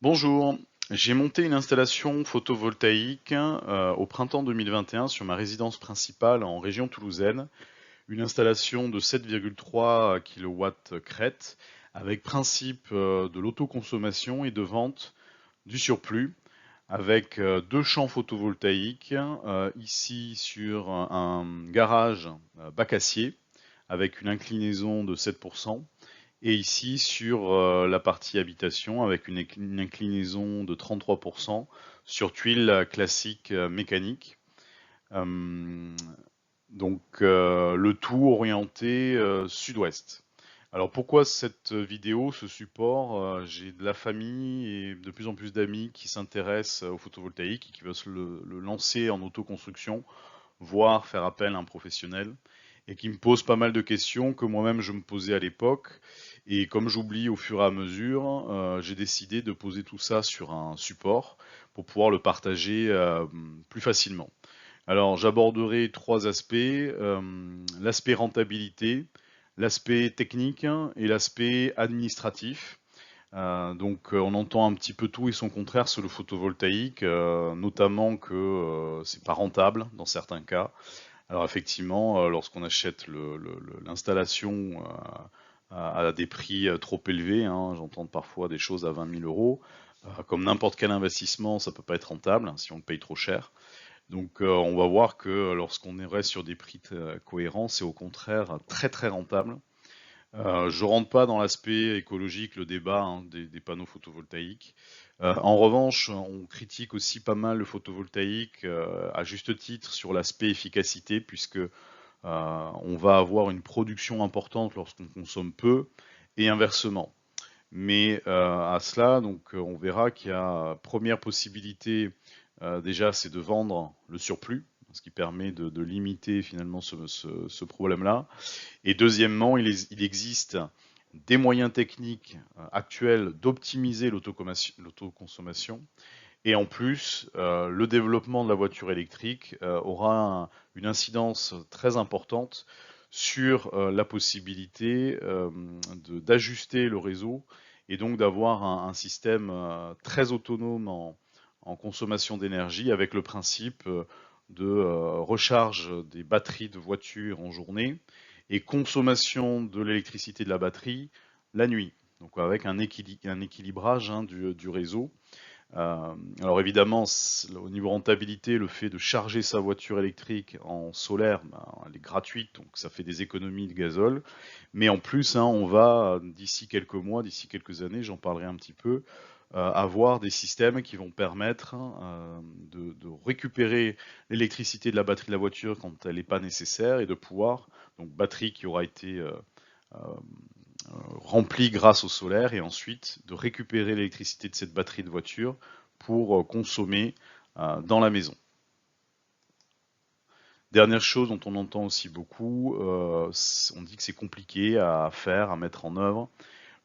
Bonjour, j'ai monté une installation photovoltaïque au printemps 2021 sur ma résidence principale en région toulousaine. Une installation de 7,3 kW crête avec principe de l'autoconsommation et de vente du surplus avec deux champs photovoltaïques ici sur un garage bac acier avec une inclinaison de 7%. Et ici, sur la partie habitation, avec une inclinaison de 33% sur tuiles classiques mécaniques. Euh, le tout orienté sud-ouest. Alors pourquoi cette vidéo, ce support? J'ai de la famille et de plus en plus d'amis qui s'intéressent au photovoltaïque et qui veulent le lancer en autoconstruction, voire faire appel à un professionnel, et qui me pose pas mal de questions que moi-même je me posais à l'époque. Et comme j'oublie au fur et à mesure, j'ai décidé de poser tout ça sur un support pour pouvoir le partager plus facilement. Alors j'aborderai trois aspects, l'aspect rentabilité, l'aspect technique et l'aspect administratif. On entend un petit peu tout et son contraire sur le photovoltaïque, notamment que c'est pas rentable dans certains cas. Alors effectivement, lorsqu'on achète l'installation à des prix trop élevés, hein, j'entends parfois des choses à 20 000 euros, comme n'importe quel investissement, ça peut pas être rentable hein, si on le paye trop cher. On va voir que lorsqu'on reste sur des prix cohérents, c'est au contraire très très rentable. Je rentre pas dans l'aspect écologique, le débat hein, des panneaux photovoltaïques. En revanche, on critique aussi pas mal le photovoltaïque à juste titre sur l'aspect efficacité, puisque on va avoir une production importante lorsqu'on consomme peu, et inversement. Mais à cela, on verra qu'il y a première possibilité, déjà, c'est de vendre le surplus, ce qui permet de limiter finalement ce problème-là. Et deuxièmement, il existe des moyens techniques actuels d'optimiser l'autoconsommation. Et en plus, le développement de la voiture électrique aura une incidence très importante sur la possibilité d'ajuster le réseau et donc d'avoir un système très autonome en consommation d'énergie avec le principe de recharge des batteries de voiture en journée et consommation de l'électricité de la batterie la nuit. Donc avec un équilibrage hein, du réseau. Alors évidemment, au niveau rentabilité, le fait de charger sa voiture électrique en solaire, ben, elle est gratuite, donc ça fait des économies de gazole. Mais en plus, hein, on va, d'ici quelques mois, d'ici quelques années, j'en parlerai un petit peu, avoir des systèmes qui vont permettre de récupérer l'électricité de la batterie de la voiture quand elle n'est pas nécessaire et de pouvoir, donc batterie qui aura été euh, rempli grâce au solaire et ensuite de récupérer l'électricité de cette batterie de voiture pour consommer dans la maison. Dernière chose dont on entend aussi beaucoup, on dit que c'est compliqué à faire, à mettre en œuvre.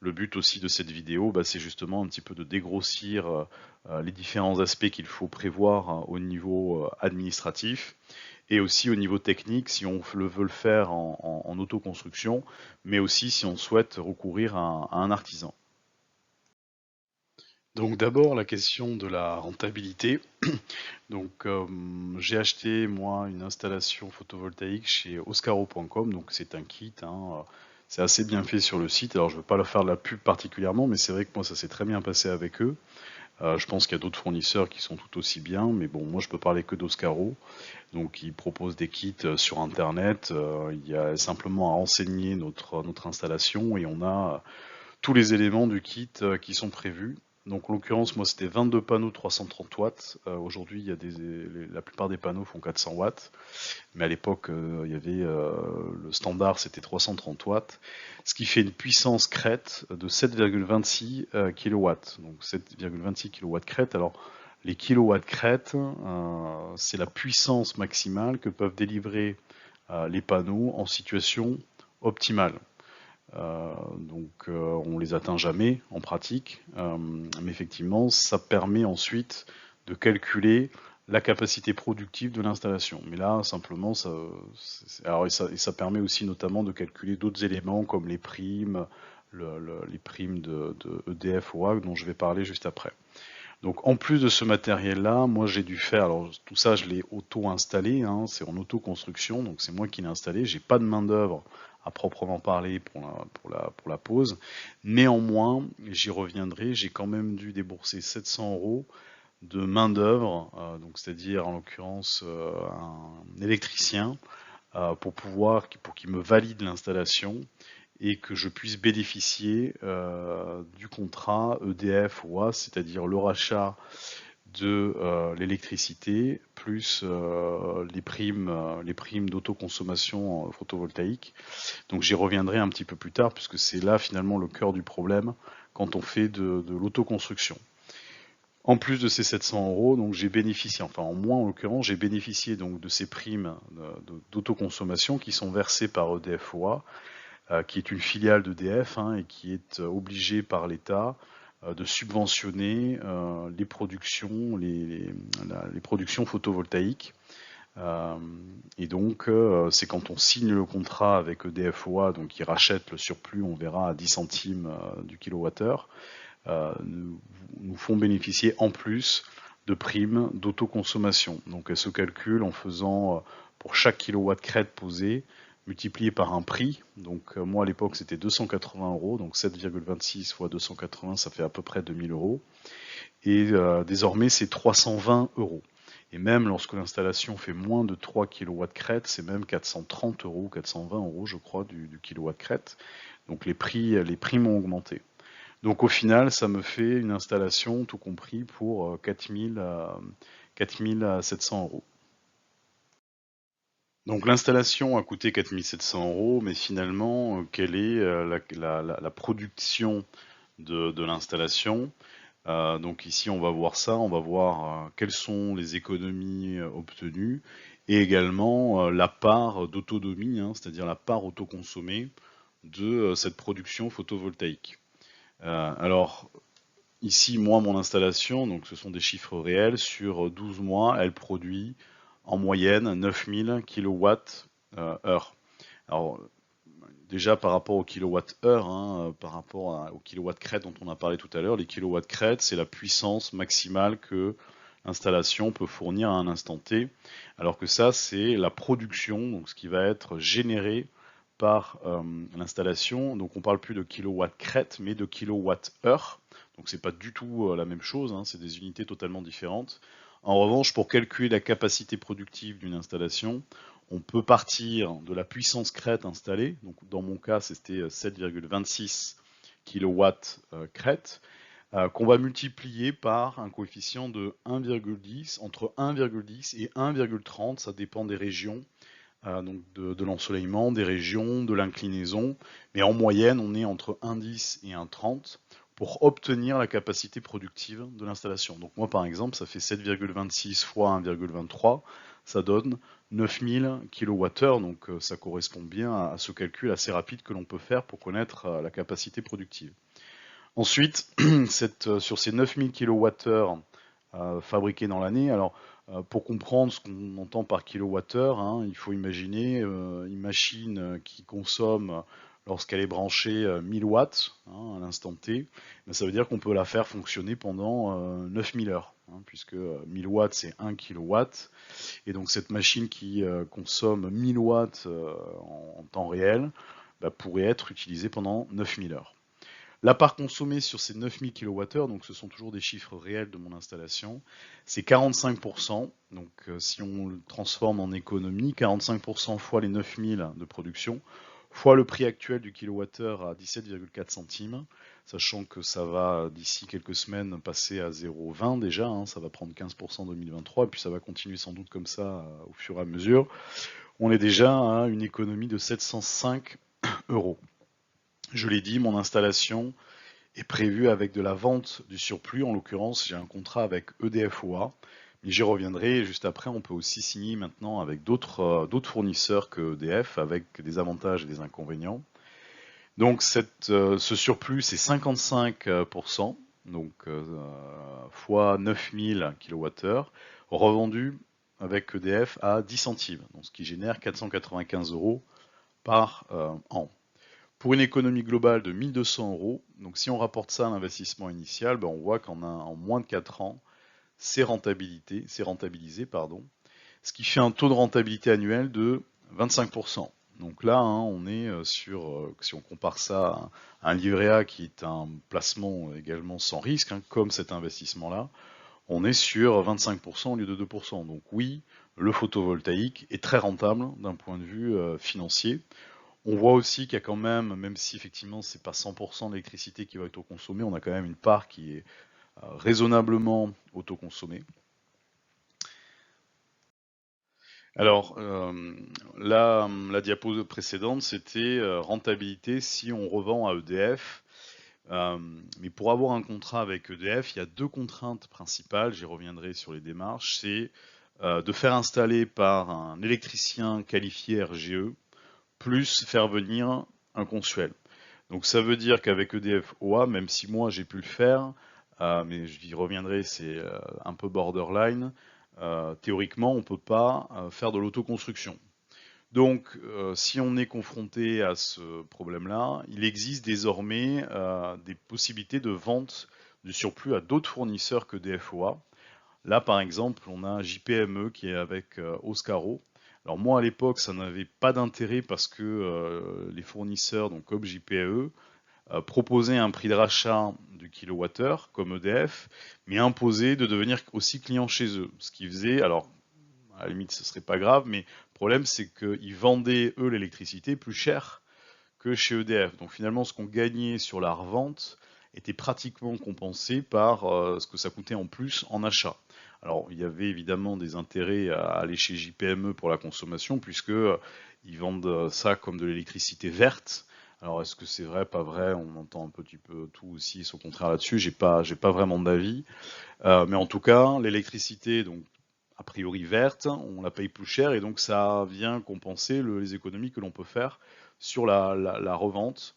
Le but aussi de cette vidéo, bah, c'est justement un petit peu de dégrossir les différents aspects qu'il faut prévoir au niveau administratif et aussi au niveau technique si on veut le faire en autoconstruction, mais aussi si on souhaite recourir à un artisan. Donc d'abord la question de la rentabilité. J'ai acheté moi une installation photovoltaïque chez oscaro.com, donc c'est un kit, hein, c'est assez bien fait sur le site. Alors je ne veux pas leur faire de la pub particulièrement, mais c'est vrai que moi ça s'est très bien passé avec eux. Je pense qu'il y a d'autres fournisseurs qui sont tout aussi bien, mais bon moi je peux parler que d'Oscaro. Donc ils proposent des kits sur internet. Il y a simplement à renseigner notre installation et on a tous les éléments du kit qui sont prévus. Donc en l'occurrence, moi c'était 22 panneaux 330 watts. Aujourd'hui, la plupart des panneaux font 400 watts. Mais à l'époque, il y avait le standard, c'était 330 watts. Ce qui fait une puissance crête de 7,26 kW. Donc 7,26 kW crête. Alors les kilowatts crête, c'est la puissance maximale que peuvent délivrer les panneaux en situation optimale. On les atteint jamais en pratique, mais effectivement ça permet ensuite de calculer la capacité productive de l'installation. Mais là simplement alors, et ça permet aussi notamment de calculer d'autres éléments comme les primes, les primes de EDF ou OAC dont je vais parler juste après. Donc en plus de ce matériel-là, moi j'ai dû faire, alors tout ça je l'ai auto-installé, hein, c'est en auto-construction, donc c'est moi qui l'ai installé, j'ai pas de main-d'œuvre à proprement parler pour la pose. Néanmoins, j'y reviendrai, j'ai quand même dû débourser 700 € de main-d'œuvre, donc c'est-à-dire en l'occurrence un électricien, pour qu'il me valide l'installation et que je puisse bénéficier du contrat EDF OAS, c'est-à-dire le rachat de l'électricité plus les primes d'autoconsommation photovoltaïque. Donc j'y reviendrai un petit peu plus tard puisque c'est là finalement le cœur du problème quand on fait de l'autoconstruction. En plus de ces 700 €, donc j'ai bénéficié, enfin en moins en l'occurrence, j'ai bénéficié donc de ces primes d'autoconsommation qui sont versées par EDF-OA, qui est une filiale d'EDF hein, et qui est obligée par l'État de subventionner les productions, les productions photovoltaïques. Et donc c'est quand on signe le contrat avec EDF-OA, donc qui rachète le surplus, on verra à 10 centimes du kilowattheure. Nous font bénéficier en plus de primes d'autoconsommation. Donc elles se calculent en faisant pour chaque kilowatt crête posé multiplié par un prix. Donc moi à l'époque c'était 280 €, donc 7,26 fois 280 ça fait à peu près 2000 €. Et désormais c'est 320 €. Et même lorsque l'installation fait moins de 3 kW crête, c'est même 430 €, 420 € je crois du kilowatt crête. Donc les prix m'ont augmenté. Donc au final, ça me fait une installation, tout compris, pour 4700 €. Donc l'installation a coûté 4700 €, mais finalement, quelle est la production de l'installation? Donc ici, on va voir ça, on va voir quelles sont les économies obtenues et également la part d'autonomie, hein, c'est-à-dire la part autoconsommée de cette production photovoltaïque. Alors, ici, moi, mon installation, donc ce sont des chiffres réels, sur 12 mois, elle produit en moyenne 9000 kWh. Alors, déjà par rapport au kilowattheure, hein, par rapport au kilowatt crête dont on a parlé tout à l'heure, les kilowatts crête, c'est la puissance maximale que l'installation peut fournir à un instant T, alors que ça, c'est la production, donc ce qui va être généré par l'installation. Donc on parle plus de kilowatt crête, mais de kilowattheure. Donc c'est pas du tout la même chose, hein, c'est des unités totalement différentes. En revanche, pour calculer la capacité productive d'une installation, on peut partir de la puissance crête installée. Donc dans mon cas, c'était 7,26 kW crête, qu'on va multiplier par un coefficient de 1,10, entre 1,10 et 1,30, ça dépend des régions. Donc de l'ensoleillement, des régions, de l'inclinaison, mais en moyenne on est entre 1,10 et 1,30 pour obtenir la capacité productive de l'installation. Donc moi par exemple ça fait 7,26 fois 1,23, ça donne 9000 kWh, donc ça correspond bien à ce calcul assez rapide que l'on peut faire pour connaître la capacité productive. Ensuite, sur ces 9000 kWh fabriqués dans l'année, alors pour comprendre ce qu'on entend par kilowattheure, hein, il faut imaginer une machine qui consomme, lorsqu'elle est branchée, 1000 watts hein, à l'instant T, ben, ça veut dire qu'on peut la faire fonctionner pendant 9000 heures, hein, puisque 1000 watts c'est 1 kilowatt, et donc cette machine qui consomme 1000 watts en temps réel ben, pourrait être utilisée pendant 9000 heures. La part consommée sur ces 9000 kWh, donc ce sont toujours des chiffres réels de mon installation, c'est 45%. Donc si on le transforme en économie, 45% fois les 9000 de production, fois le prix actuel du kilowattheure à 17,4 centimes, sachant que ça va d'ici quelques semaines passer à 0,20 déjà, hein, ça va prendre 15% en 2023, et puis ça va continuer sans doute comme ça au fur et à mesure. On est déjà à une économie de 705 €. Je l'ai dit, mon installation est prévue avec de la vente du surplus. En l'occurrence, j'ai un contrat avec EDF-OA, mais j'y reviendrai juste après. On peut aussi signer maintenant avec d'autres fournisseurs que EDF, avec des avantages et des inconvénients. Donc ce surplus, c'est 55%, donc fois 9000 kWh, revendu avec EDF à 10 centimes, donc ce qui génère 495 € par an. pour une économie globale de 1 200 €. Donc si on rapporte ça à l'investissement initial, ben, on voit en moins de 4 ans, c'est rentabilisé, pardon, ce qui fait un taux de rentabilité annuel de 25%. Donc là, hein, on est sur, si on compare ça à un livret A qui est un placement également sans risque, hein, comme cet investissement-là, on est sur 25% au lieu de 2%. Donc oui, le photovoltaïque est très rentable d'un point de vue financier. On voit aussi qu'il y a quand même si effectivement c'est pas 100% d'électricité qui va être autoconsommée, on a quand même une part qui est raisonnablement autoconsommée. Alors, la diapo précédente, c'était rentabilité si on revend à EDF. Mais pour avoir un contrat avec EDF, il y a 2 contraintes principales, j'y reviendrai sur les démarches, c'est de faire installer par un électricien qualifié RGE, plus faire venir un consuel. Donc ça veut dire qu'avec EDF OA, même si moi j'ai pu le faire, mais j'y reviendrai, c'est un peu borderline, théoriquement on ne peut pas faire de l'autoconstruction. Donc si on est confronté à ce problème-là, il existe désormais des possibilités de vente du surplus à d'autres fournisseurs que EDF OA. Là par exemple, on a JPME qui est avec Oscaro. Alors moi à l'époque ça n'avait pas d'intérêt parce que les fournisseurs, donc comme JPE, proposaient un prix de rachat du kilowattheure comme EDF, mais imposaient de devenir aussi client chez eux. Ce qui faisait, alors à la limite ce serait pas grave, mais le problème c'est qu'ils vendaient eux l'électricité plus cher que chez EDF. Donc finalement ce qu'on gagnait sur la revente était pratiquement compensé par ce que ça coûtait en plus en achat. Alors il y avait évidemment des intérêts à aller chez JPME pour la consommation puisque ils vendent ça comme de l'électricité verte. Alors est-ce que c'est vrai, pas vrai? On entend un petit peu tout aussi, au contraire là-dessus. J'ai pas vraiment d'avis. Mais en tout cas, l'électricité, donc a priori verte, on la paye plus cher et donc ça vient compenser les économies que l'on peut faire sur la revente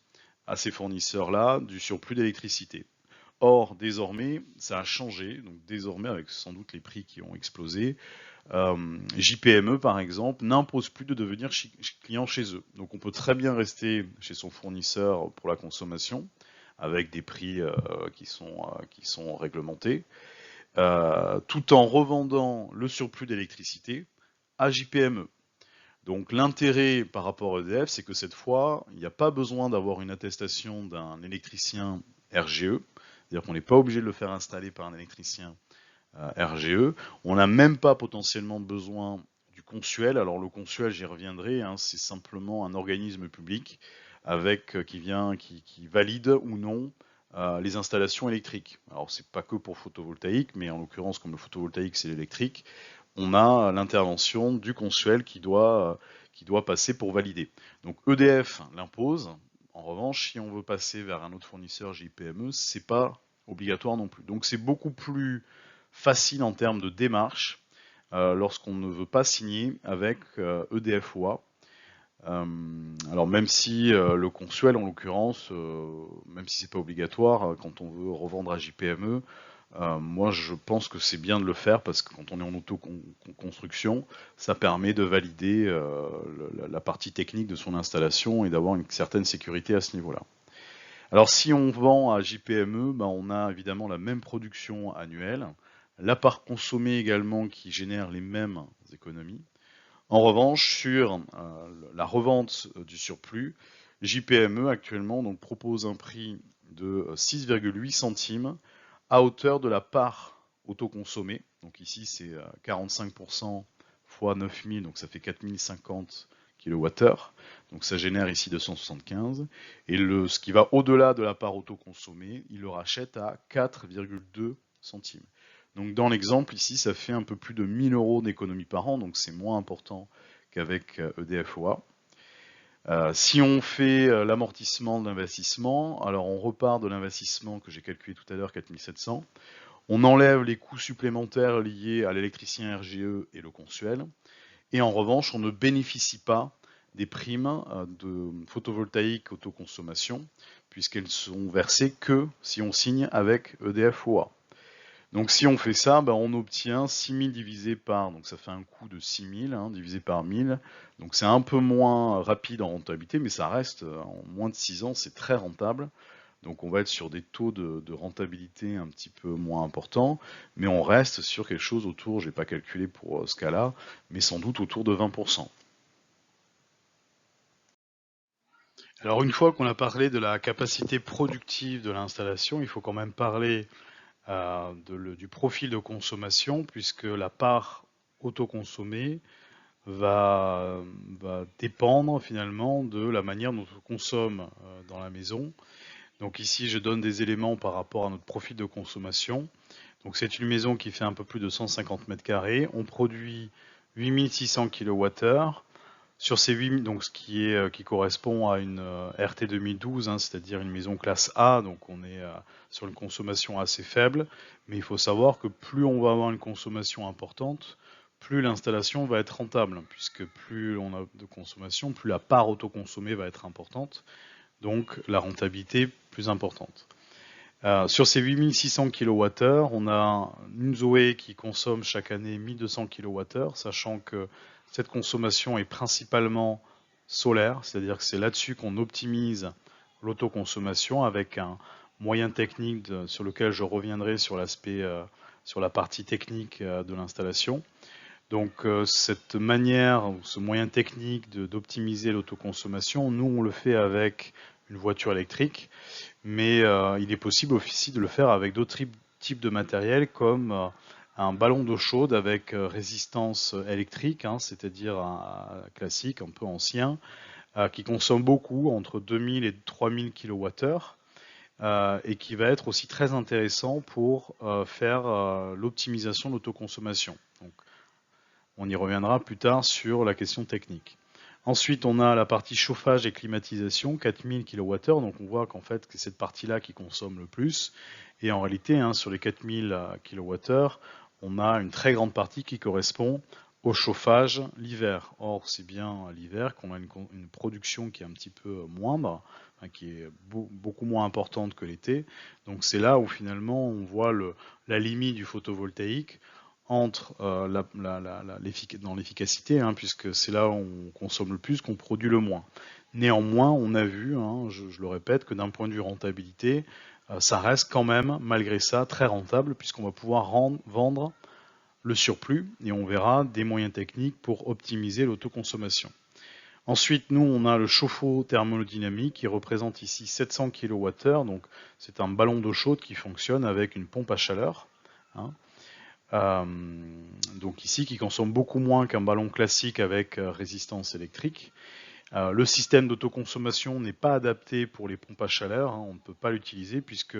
à ces fournisseurs-là du surplus d'électricité. Or, désormais, ça a changé. Donc, désormais, avec sans doute les prix qui ont explosé, JPME, par exemple, n'impose plus de devenir client chez eux. Donc, on peut très bien rester chez son fournisseur pour la consommation, avec des prix qui sont réglementés, tout en revendant le surplus d'électricité à JPME. Donc l'intérêt par rapport à EDF, c'est que cette fois, il n'y a pas besoin d'avoir une attestation d'un électricien RGE, c'est-à-dire qu'on n'est pas obligé de le faire installer par un électricien RGE. On n'a même pas potentiellement besoin du consuel. Alors le consuel, j'y reviendrai, hein, c'est simplement un organisme public qui valide ou non les installations électriques. Alors c'est pas que pour photovoltaïque, mais en l'occurrence comme le photovoltaïque c'est l'électrique, on a l'intervention du consuel qui doit passer pour valider. Donc EDF l'impose. En revanche, si on veut passer vers un autre fournisseur JPME, c'est pas obligatoire non plus. Donc c'est beaucoup plus facile en termes de démarche lorsqu'on ne veut pas signer avec EDF OA. Alors même si le consuel en l'occurrence, même si c'est pas obligatoire, quand on veut revendre à JPME, moi je pense que c'est bien de le faire parce que quand on est en autoconstruction, ça permet de valider la partie technique de son installation et d'avoir une certaine sécurité à ce niveau-là. Alors si on vend à JPME, ben, on a évidemment la même production annuelle, la part consommée également qui génère les mêmes économies. En revanche, sur la revente du surplus, JPME actuellement donc, propose un prix de 6,8 centimes à hauteur de la part autoconsommée. Donc ici c'est 45% fois 9000, donc ça fait 4050 kWh. Donc ça génère ici 275. Et ce qui va au-delà de la part autoconsommée, il le rachète à 4,2 centimes. Donc dans l'exemple ici, ça fait un peu plus de 1000 € d'économie par an, donc c'est moins important qu'avec EDF OA. Si on fait l'amortissement de l'investissement, alors on repart de l'investissement que j'ai calculé tout à l'heure, 4700. On enlève les coûts supplémentaires liés à l'électricien RGE et le consuel. Et en revanche, on ne bénéficie pas des primes de photovoltaïque autoconsommation, puisqu'elles sont versées que si on signe avec EDF OA. Donc si on fait ça, on obtient 6000 divisé par, donc ça fait un coût de 6000 divisé par 1000. Donc c'est un peu moins rapide en rentabilité, mais ça reste, en moins de 6 ans, c'est très rentable. Donc on va être sur des taux de rentabilité un petit peu moins importants, mais on reste sur quelque chose autour, je n'ai pas calculé pour ce cas-là, mais sans doute autour de 20%. Alors une fois qu'on a parlé de la capacité productive de l'installation, il faut quand même parler du profil de consommation, puisque la part autoconsommée va dépendre finalement de la manière dont on consomme dans la maison. Donc ici, je donne des éléments par rapport à notre profil de consommation. Donc c'est une maison qui fait un peu plus de 150 mètres carrés. On produit 8600 kWh. Sur ces 8, donc ce qui correspond à une RT 2012, c'est-à-dire une maison classe A, donc on est sur une consommation assez faible, mais il faut savoir que plus on va avoir une consommation importante, plus l'installation va être rentable, puisque plus on a de consommation, plus la part autoconsommée va être importante, donc la rentabilité plus importante. Sur ces 8600 kWh, on a une Zoé qui consomme chaque année 1200 kWh, sachant que cette consommation est principalement solaire, c'est-à-dire que c'est là-dessus qu'on optimise l'autoconsommation avec un moyen technique sur lequel je reviendrai sur l'aspect, sur la partie technique de l'installation. Donc cette manière, ce moyen technique d'optimiser l'autoconsommation, nous on le fait avec une voiture électrique, mais il est possible aussi de le faire avec d'autres types de matériel comme un ballon d'eau chaude avec résistance électrique, c'est-à-dire un classique, un peu ancien, qui consomme beaucoup, entre 2000 et 3000 kWh, et qui va être aussi très intéressant pour faire l'optimisation de l'autoconsommation. Donc, on y reviendra plus tard sur la question technique. Ensuite, on a la partie chauffage et climatisation, 4000 kWh. Donc on voit qu'en fait, c'est cette partie-là qui consomme le plus. Et en réalité, sur les 4000 kWh, on a une très grande partie qui correspond au chauffage l'hiver. Or, c'est bien l'hiver qu'on a une production qui est un petit peu moindre, qui est beaucoup moins importante que l'été. Donc c'est là où finalement on voit la limite du photovoltaïque entre dans l'efficacité, puisque c'est là où on consomme le plus, qu'on produit le moins. Néanmoins, on a vu, je le répète, que d'un point de vue rentabilité, ça reste quand même, malgré ça, très rentable, puisqu'on va pouvoir vendre le surplus, et on verra des moyens techniques pour optimiser l'autoconsommation. Ensuite, nous, on a le chauffe-eau thermodynamique qui représente ici 700 kWh, donc c'est un ballon d'eau chaude qui fonctionne avec une pompe à chaleur. Donc ici qui consomme beaucoup moins qu'un ballon classique avec résistance électrique. Le système d'autoconsommation n'est pas adapté pour les pompes à chaleur, on ne peut pas l'utiliser puisque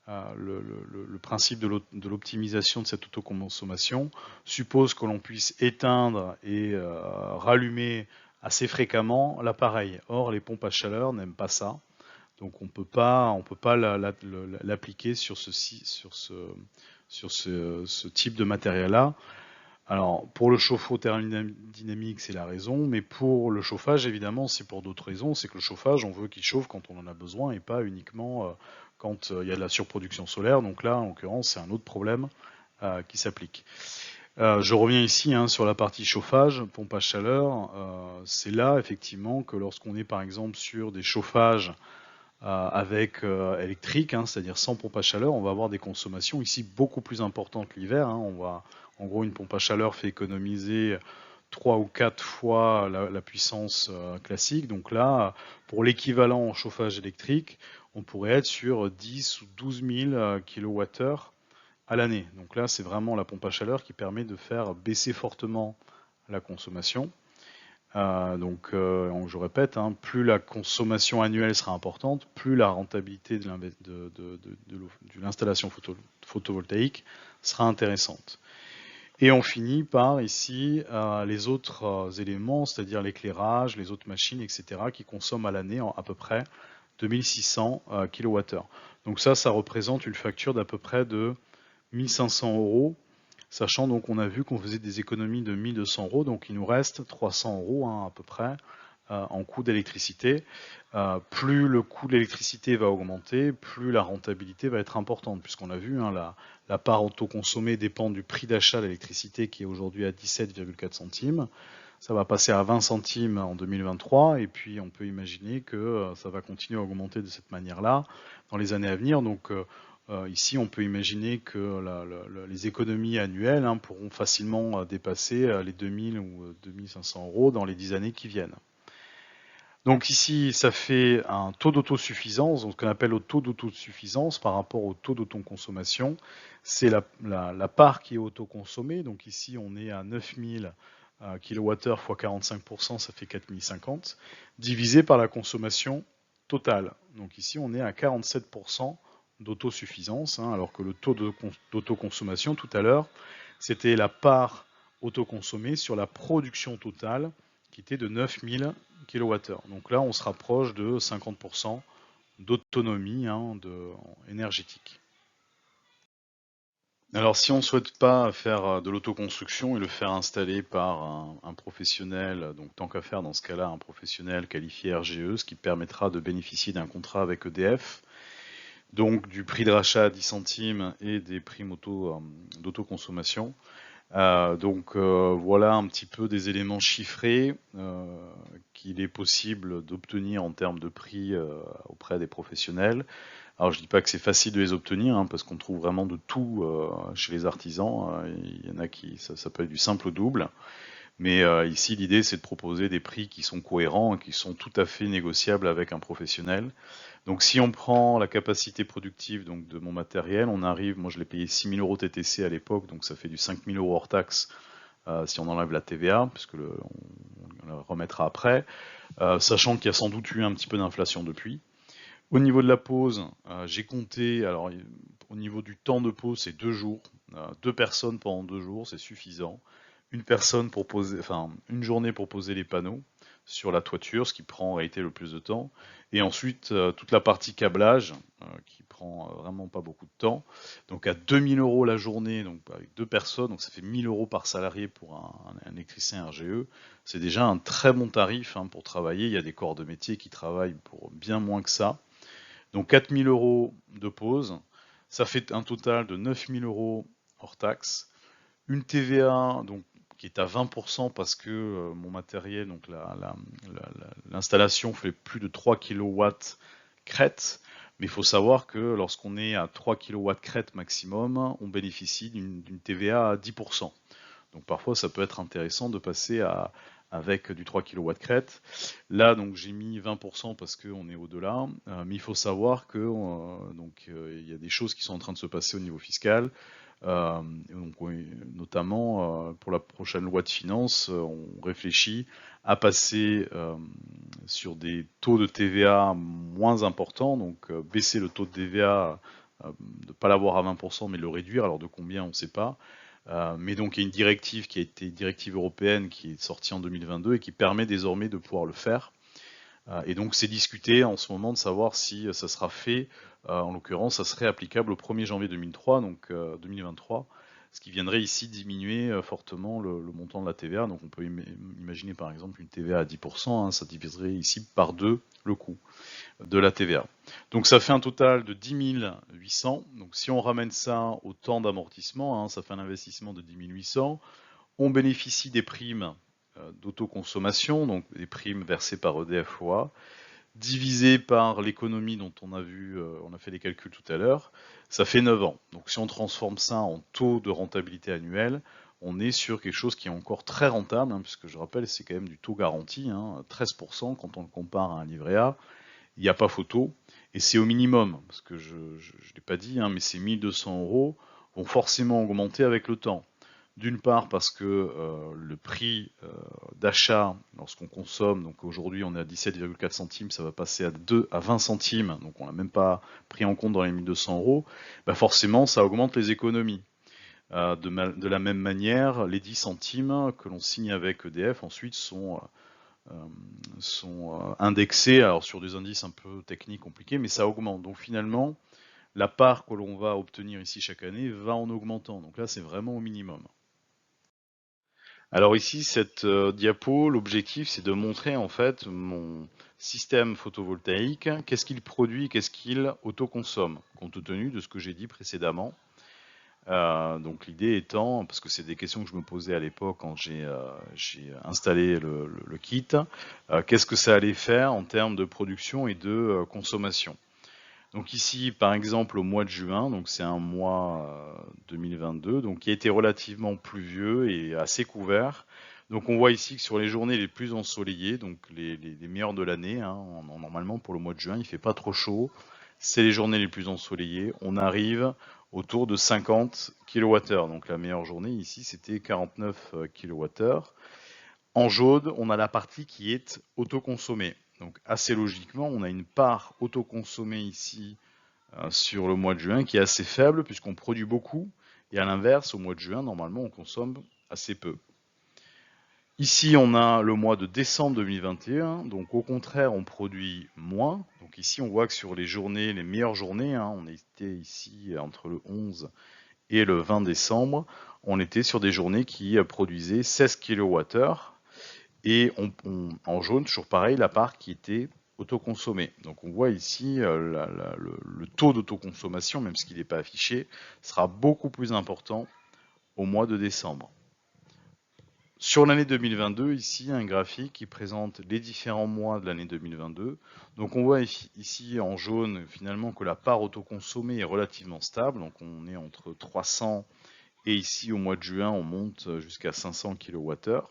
le principe de l'optimisation de cette autoconsommation suppose que l'on puisse éteindre et rallumer assez fréquemment l'appareil. Or, les pompes à chaleur n'aiment pas ça, donc on peut pas l'appliquer sur ce type de matériel-là. Alors, pour le chauffe-eau thermodynamique, c'est la raison, mais pour le chauffage, évidemment, c'est pour d'autres raisons. C'est que le chauffage, on veut qu'il chauffe quand on en a besoin et pas uniquement quand il y a de la surproduction solaire. Donc là, en l'occurrence, c'est un autre problème qui s'applique. Je reviens ici sur la partie chauffage, pompe à chaleur. C'est là, effectivement, que lorsqu'on est, par exemple, sur des chauffages avec électrique, c'est-à-dire sans pompe à chaleur, on va avoir des consommations ici beaucoup plus importantes l'hiver. En gros, une pompe à chaleur fait économiser 3 ou 4 fois la puissance classique. Donc là, pour l'équivalent en chauffage électrique, on pourrait être sur 10 ou 12 000 kWh à l'année. Donc là, c'est vraiment la pompe à chaleur qui permet de faire baisser fortement la consommation. Donc, je répète, plus la consommation annuelle sera importante, plus la rentabilité de l'installation photovoltaïque sera intéressante. Et on finit par ici les autres éléments, c'est-à-dire l'éclairage, les autres machines, etc., qui consomment à l'année à peu près 2600 kWh. Donc ça représente une facture d'à peu près de 1500 €. Sachant donc qu'on a vu qu'on faisait des économies de 1200 €, donc il nous reste 300 € à peu près en coût d'électricité. Plus le coût de l'électricité va augmenter, plus la rentabilité va être importante, puisqu'on a vu, hein, la part autoconsommée dépend du prix d'achat de l'électricité qui est aujourd'hui à 17,4 centimes. Ça va passer à 20 centimes en 2023, et puis on peut imaginer que ça va continuer à augmenter de cette manière-là dans les années à venir. Donc ici, on peut imaginer que les économies annuelles, hein, pourront facilement dépasser les 2000 ou 2500 euros dans les 10 années qui viennent. Donc ici, ça fait un taux d'autosuffisance, donc ce qu'on appelle le taux d'autosuffisance par rapport au taux d'autoconsommation. C'est la part qui est autoconsommée. Donc ici, on est à 9000 kWh x 45%, ça fait 4050, divisé par la consommation totale. Donc ici, on est à 47% d'autosuffisance, hein, alors que le taux d'autoconsommation tout à l'heure, c'était la part autoconsommée sur la production totale, qui était de 9000 kWh. Donc là, on se rapproche de 50% d'autonomie, hein, énergétique. Alors, si on ne souhaite pas faire de l'autoconstruction et le faire installer par un professionnel, donc tant qu'à faire dans ce cas-là, un professionnel qualifié RGE, ce qui permettra de bénéficier d'un contrat avec EDF, donc du prix de rachat à 10 centimes et des primes d'autoconsommation. Voilà un petit peu des éléments chiffrés qu'il est possible d'obtenir en termes de prix auprès des professionnels. Alors je dis pas que c'est facile de les obtenir, hein, parce qu'on trouve vraiment de tout chez les artisans. Il y en a qui ça peut être du simple au double. Mais ici, l'idée, c'est de proposer des prix qui sont cohérents et qui sont tout à fait négociables avec un professionnel. Donc si on prend la capacité productive donc, de mon matériel, on arrive, moi je l'ai payé 6 000 € TTC à l'époque, donc ça fait du 5 000 € hors taxe si on enlève la TVA, puisque on la remettra après, sachant qu'il y a sans doute eu un petit peu d'inflation depuis. Au niveau de la pause, j'ai compté, alors au niveau du temps de pause, c'est 2 jours, 2 personnes pendant 2 jours, c'est suffisant. Une personne pour poser, enfin une journée pour poser les panneaux sur la toiture, ce qui prend en réalité le plus de temps. Et ensuite, toute la partie câblage, qui prend vraiment pas beaucoup de temps. Donc à 2000 € la journée, donc avec 2 personnes, donc ça fait 1000 € par salarié pour un électricien RGE. C'est déjà un très bon tarif, hein, pour travailler. Il y a des corps de métier qui travaillent pour bien moins que ça. Donc 4000 € de pause, ça fait un total de 9000 € hors taxe. Une TVA donc, qui est à 20% parce que mon matériel, donc l'installation fait plus de 3 kW crête. Mais il faut savoir que lorsqu'on est à 3 kW crête maximum, on bénéficie d'une TVA à 10%. Donc parfois ça peut être intéressant de passer avec du 3 kW crête. Là donc j'ai mis 20% parce qu'on est au-delà, mais il faut savoir que il y a des choses qui sont en train de se passer au niveau fiscal. Donc, notamment pour la prochaine loi de finances, on réfléchit à passer sur des taux de TVA moins importants, donc baisser le taux de TVA, de ne pas l'avoir à 20%, mais le réduire. Alors de combien, on ne sait pas. Mais donc il y a une directive qui a été directive européenne qui est sortie en 2022 et qui permet désormais de pouvoir le faire. Et donc c'est discuté en ce moment de savoir si ça sera fait. En l'occurrence, ça serait applicable au 1er janvier 2003, donc 2023, ce qui viendrait ici diminuer fortement le montant de la TVA. Donc on peut imaginer par exemple une TVA à 10%, hein, ça diviserait ici par 2 le coût de la TVA. Donc ça fait un total de 10 800. Donc si on ramène ça au temps d'amortissement, hein, ça fait un investissement de 10 800. On bénéficie des primes d'autoconsommation, donc des primes versées par EDF-OA, divisé par l'économie dont on a vu, on a fait les calculs tout à l'heure, ça fait 9 ans. Donc si on transforme ça en taux de rentabilité annuel, on est sur quelque chose qui est encore très rentable, hein, puisque je rappelle, c'est quand même du taux garanti, hein, 13% quand on le compare à un livret A, il n'y a pas photo, et c'est au minimum, parce que je ne l'ai pas dit, hein, mais ces 1200 € vont forcément augmenter avec le temps. D'une part parce que le prix d'achat lorsqu'on consomme, donc aujourd'hui on est à 17,4 centimes, ça va passer à 20 centimes, donc on l'a même pas pris en compte dans les 1200 €, bah forcément ça augmente les économies. De la même manière, les 10 centimes que l'on signe avec EDF ensuite sont indexés, alors sur des indices un peu techniques compliqués, mais ça augmente. Donc finalement, la part que l'on va obtenir ici chaque année va en augmentant. Donc là, c'est vraiment au minimum. Alors ici, cette diapo, l'objectif, c'est de montrer en fait mon système photovoltaïque, qu'est-ce qu'il produit, qu'est-ce qu'il autoconsomme, compte tenu de ce que j'ai dit précédemment. Donc l'idée étant, parce que c'est des questions que je me posais à l'époque quand j'ai installé le kit, qu'est-ce que ça allait faire en termes de production et de consommation. Donc ici, par exemple, au mois de juin, donc c'est un mois 2022, donc qui a été relativement pluvieux et assez couvert. Donc on voit ici que sur les journées les plus ensoleillées, donc les meilleures de l'année, hein, normalement pour le mois de juin, il fait pas trop chaud, c'est les journées les plus ensoleillées, on arrive autour de 50 kWh. Donc la meilleure journée ici, c'était 49 kWh. En jaune, on a la partie qui est autoconsommée. Donc assez logiquement, on a une part autoconsommée ici sur le mois de juin qui est assez faible puisqu'on produit beaucoup. Et à l'inverse, au mois de juin, normalement, on consomme assez peu. Ici, on a le mois de décembre 2021. Donc au contraire, on produit moins. Donc ici, on voit que sur les journées, les meilleures journées, hein, on était ici entre le 11 et le 20 décembre, on était sur des journées qui produisaient 16 kWh. Et en jaune, toujours pareil, la part qui était autoconsommée. Donc on voit ici le taux d'autoconsommation, même s'il n'est pas affiché, sera beaucoup plus important au mois de décembre. Sur l'année 2022, ici, un graphique qui présente les différents mois de l'année 2022. Donc on voit ici en jaune finalement que la part autoconsommée est relativement stable. Donc on est entre 300 et ici au mois de juin, on monte jusqu'à 500 kWh.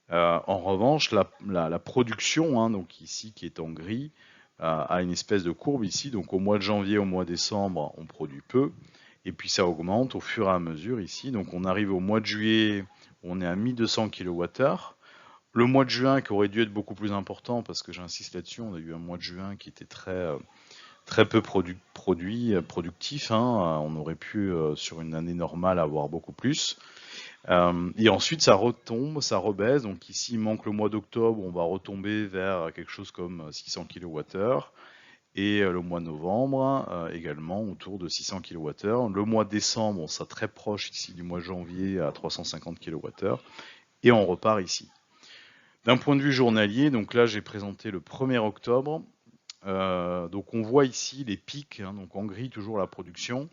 En revanche, la production, hein, donc ici qui est en gris, a une espèce de courbe ici. Donc au mois de janvier, au mois de décembre, on produit peu. Et puis ça augmente au fur et à mesure ici. Donc on arrive au mois de juillet, on est à 1200 kWh. Le mois de juin qui aurait dû être beaucoup plus important, parce que j'insiste là-dessus, on a eu un mois de juin qui était très peu productif. Hein. On aurait pu, sur une année normale, avoir beaucoup plus. Et ensuite, ça retombe, ça rebaisse. Donc ici, il manque le mois d'octobre, on va retomber vers quelque chose comme 600 kWh. Et le mois de novembre, également autour de 600 kWh. Le mois de décembre, on sera très proche ici du mois de janvier à 350 kWh. Et on repart ici. D'un point de vue journalier, donc là, j'ai présenté le 1er octobre. Donc on voit ici les pics, hein, donc en gris toujours la production.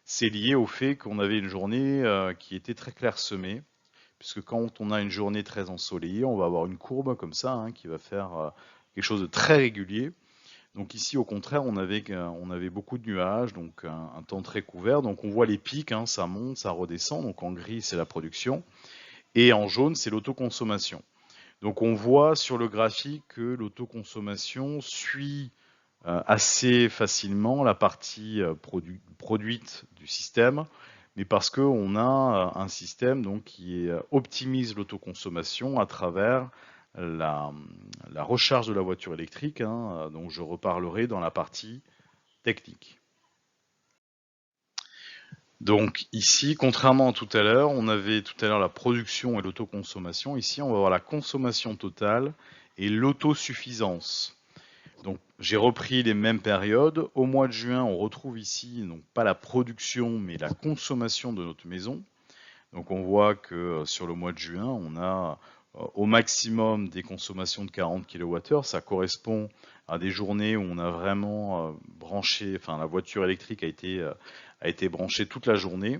C'est lié au fait qu'on avait une journée qui était très clairsemée, puisque quand on a une journée très ensoleillée, on va avoir une courbe comme ça, hein, qui va faire quelque chose de très régulier. Donc ici, au contraire, on avait beaucoup de nuages, donc un temps très couvert. Donc on voit les pics, hein, ça monte, ça redescend. Donc en gris, c'est la production. Et en jaune, c'est l'autoconsommation. Donc on voit sur le graphique que l'autoconsommation suit assez facilement la partie produite du système, mais parce qu'on a un système donc, qui optimise l'autoconsommation à travers la, la recharge de la voiture électrique, hein, dont je reparlerai dans la partie technique. Donc ici, contrairement à tout à l'heure, on avait tout à l'heure la production et l'autoconsommation. Ici, on va avoir la consommation totale et l'autosuffisance. Donc j'ai repris les mêmes périodes. Au mois de juin, on retrouve ici, donc pas la production, mais la consommation de notre maison. Donc on voit que sur le mois de juin, on a au maximum des consommations de 40 kWh. Ça correspond à des journées où on a vraiment branché, enfin la voiture électrique a été branchée toute la journée.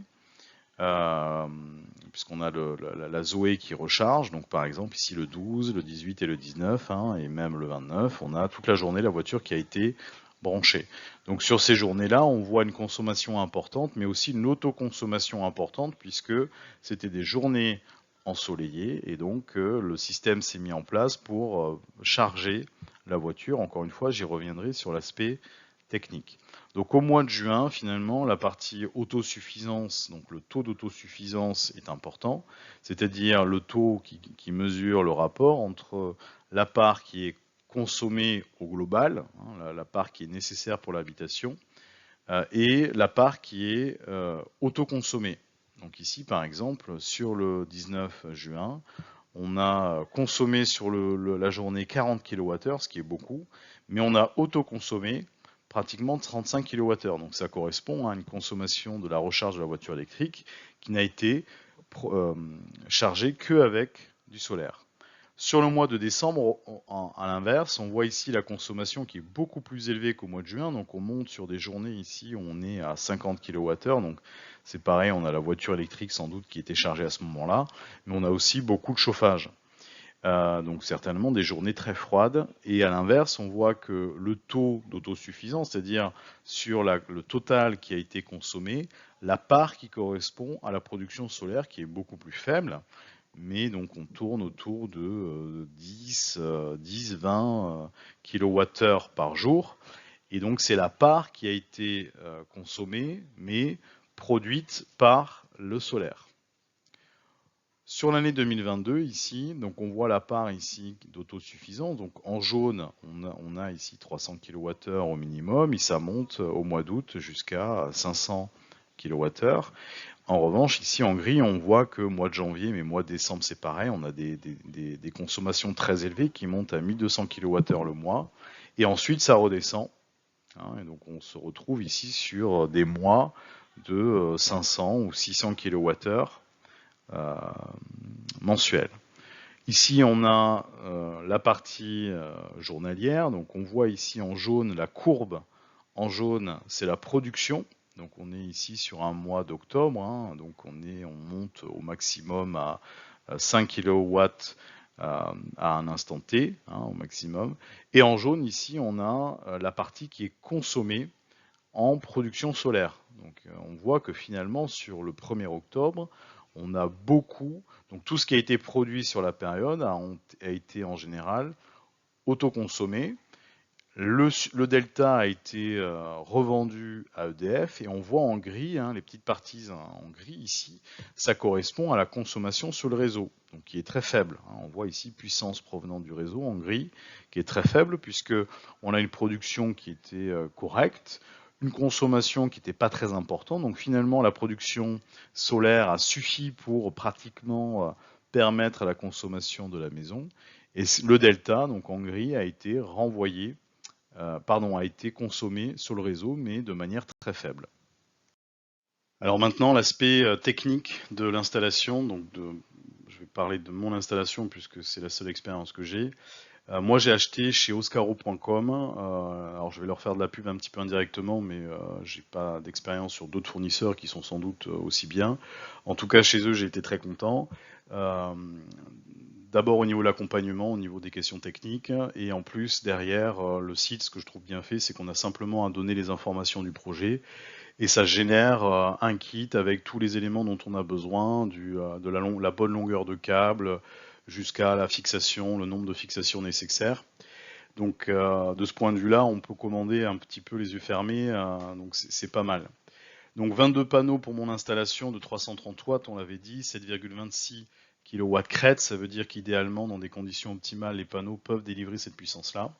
Puisqu'on a la Zoé qui recharge, donc par exemple ici le 12, le 18 et le 19, hein, et même le 29, on a toute la journée la voiture qui a été branchée. Donc sur ces journées-là, on voit une consommation importante, mais aussi une autoconsommation importante, puisque c'était des journées ensoleillées, et donc le système s'est mis en place pour charger la voiture. Encore une fois, j'y reviendrai sur l'aspect technique. Donc au mois de juin, finalement, la partie autosuffisance, donc le taux d'autosuffisance est important, c'est-à-dire le taux qui mesure le rapport entre la part qui est consommée au global, hein, la part qui est nécessaire pour l'habitation, et la part qui est autoconsommée. Donc ici, par exemple, sur le 19 juin, on a consommé sur la journée 40 kWh, ce qui est beaucoup, mais on a autoconsommé pratiquement 35 kWh. Donc ça correspond à une consommation de la recharge de la voiture électrique qui n'a été chargé qu'avec du solaire. Sur le mois de décembre, à l'inverse, on voit ici la consommation qui est beaucoup plus élevée qu'au mois de juin. Donc on monte sur des journées ici où on est à 50 kWh. Donc c'est pareil, on a la voiture électrique sans doute qui était chargée à ce moment-là. Mais on a aussi beaucoup de chauffage. Donc certainement des journées très froides. Et à l'inverse, on voit que le taux d'autosuffisance, c'est-à-dire sur le total qui a été consommé, la part qui correspond à la production solaire qui est beaucoup plus faible. Mais donc on tourne autour de 10-20 kWh par jour. Et donc c'est la part qui a été consommée, mais produite par le solaire. Sur l'année 2022, ici, donc on voit la part ici d'autosuffisance. Donc en jaune, on a ici 300 kWh au minimum, et ça monte au mois d'août jusqu'à 500 kWh. En revanche, ici en gris, on voit que mois de janvier, mais mois de décembre, c'est pareil, on a des consommations très élevées qui montent à 1200 kWh le mois, et ensuite ça redescend. Et donc on se retrouve ici sur des mois de 500 ou 600 kWh mensuels. Ici, on a la partie journalière, donc on voit ici en jaune la courbe. En jaune, c'est la production. Donc on est ici sur un mois d'octobre, donc on monte au maximum à 5 kW à un instant T, au maximum. Et en jaune, ici, on a la partie qui est consommée en production solaire. Donc on voit que finalement, sur le 1er octobre, on a beaucoup, donc tout ce qui a été produit sur la période a été en général autoconsommé. Le delta a été revendu à EDF et on voit en gris, les petites parties en gris ici, ça correspond à la consommation sur le réseau, donc qui est très faible. On voit ici puissance provenant du réseau en gris, qui est très faible puisque on a une production qui était correcte, une consommation qui n'était pas très importante. Donc finalement, la production solaire a suffi pour pratiquement permettre la consommation de la maison. Et le delta, donc en gris, a été renvoyé a été consommé sur le réseau, mais de manière très faible. Alors maintenant, l'aspect technique de l'installation. Donc je vais parler de mon installation puisque c'est la seule expérience que j'ai. Moi, j'ai acheté chez oscaro.com. Alors je vais leur faire de la pub un petit peu indirectement, mais j'ai pas d'expérience sur d'autres fournisseurs qui sont sans doute aussi bien. En tout cas, chez eux, j'ai été très content. D'abord au niveau de l'accompagnement, au niveau des questions techniques, et en plus derrière le site, ce que je trouve bien fait, c'est qu'on a simplement à donner les informations du projet, et ça génère un kit avec tous les éléments dont on a besoin, de la bonne longueur de câble, jusqu'à la fixation, le nombre de fixations nécessaires. Donc de ce point de vue-là, on peut commander un petit peu les yeux fermés, donc c'est pas mal. Donc 22 panneaux pour mon installation de 330 watts, on l'avait dit, 7,26 kW crête, ça veut dire qu'idéalement, dans des conditions optimales, les panneaux peuvent délivrer cette puissance-là.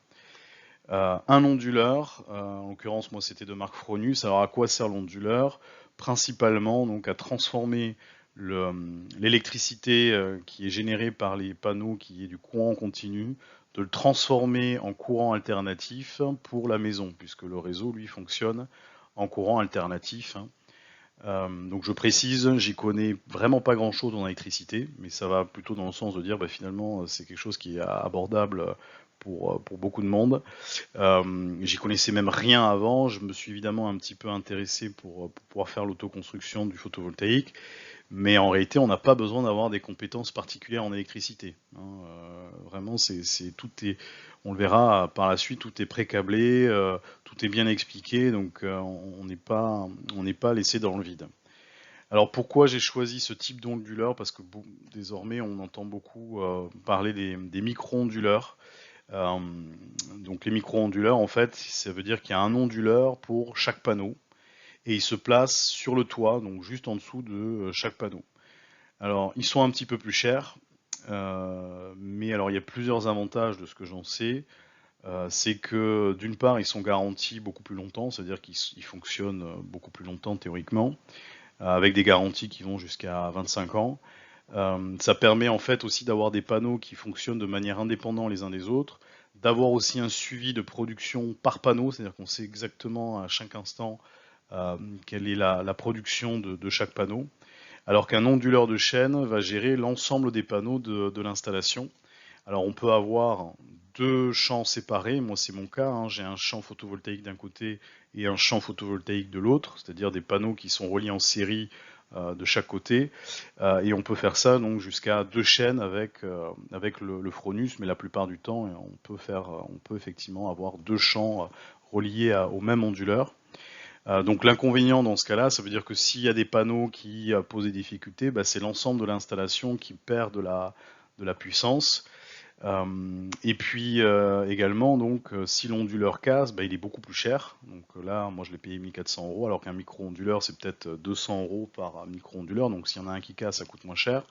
Un onduleur, en l'occurrence, moi c'était de marque Fronus. Alors à quoi sert l'onduleur? Principalement donc à transformer l'électricité qui est générée par les panneaux, qui est du courant continu, de le transformer en courant alternatif pour la maison, puisque le réseau, lui, fonctionne en courant alternatif. Donc je précise, j'y connais vraiment pas grand chose en électricité, mais ça va plutôt dans le sens de dire finalement c'est quelque chose qui est abordable pour beaucoup de monde. J'y connaissais même rien avant, je me suis évidemment un petit peu intéressé pour pouvoir faire l'autoconstruction du photovoltaïque, mais en réalité on n'a pas besoin d'avoir des compétences particulières en électricité. Vraiment tout est, on le verra par la suite, tout est pré-câblé, tout est bien expliqué, donc on n'est pas laissé dans le vide. Alors pourquoi j'ai choisi ce type d'onduleur? Parce que désormais on entend beaucoup parler des micro-onduleurs. Donc les micro-onduleurs, en fait, ça veut dire qu'il y a un onduleur pour chaque panneau et il se place sur le toit, donc juste en dessous de chaque panneau. Alors ils sont un petit peu plus chers, mais alors il y a plusieurs avantages de ce que j'en sais. C'est que d'une part ils sont garantis beaucoup plus longtemps, c'est-à-dire qu'ils fonctionnent beaucoup plus longtemps théoriquement, avec des garanties qui vont jusqu'à 25 ans. Ça permet en fait aussi d'avoir des panneaux qui fonctionnent de manière indépendante les uns des autres, d'avoir aussi un suivi de production par panneau, c'est-à-dire qu'on sait exactement à chaque instant quelle est la production de chaque panneau. alors qu'un onduleur de chaîne va gérer l'ensemble des panneaux de l'installation. Alors on peut avoir deux champs séparés, moi c'est mon cas, hein, j'ai un champ photovoltaïque d'un côté et un champ photovoltaïque de l'autre, c'est-à-dire des panneaux qui sont reliés en série de chaque côté, et on peut faire ça donc jusqu'à deux chaînes avec le Fronus, mais la plupart du temps on peut effectivement avoir deux champs reliés au même onduleur. Donc l'inconvénient dans ce cas-là, ça veut dire que s'il y a des panneaux qui posent des difficultés, bah, c'est l'ensemble de l'installation qui perd de la puissance. Et puis également, donc, si l'onduleur casse, bah, il est beaucoup plus cher. Donc là, moi je l'ai payé 1400 €, alors qu'un micro-onduleur c'est peut-être 200 € par micro-onduleur. Donc s'il y en a un qui casse, ça coûte moins cher.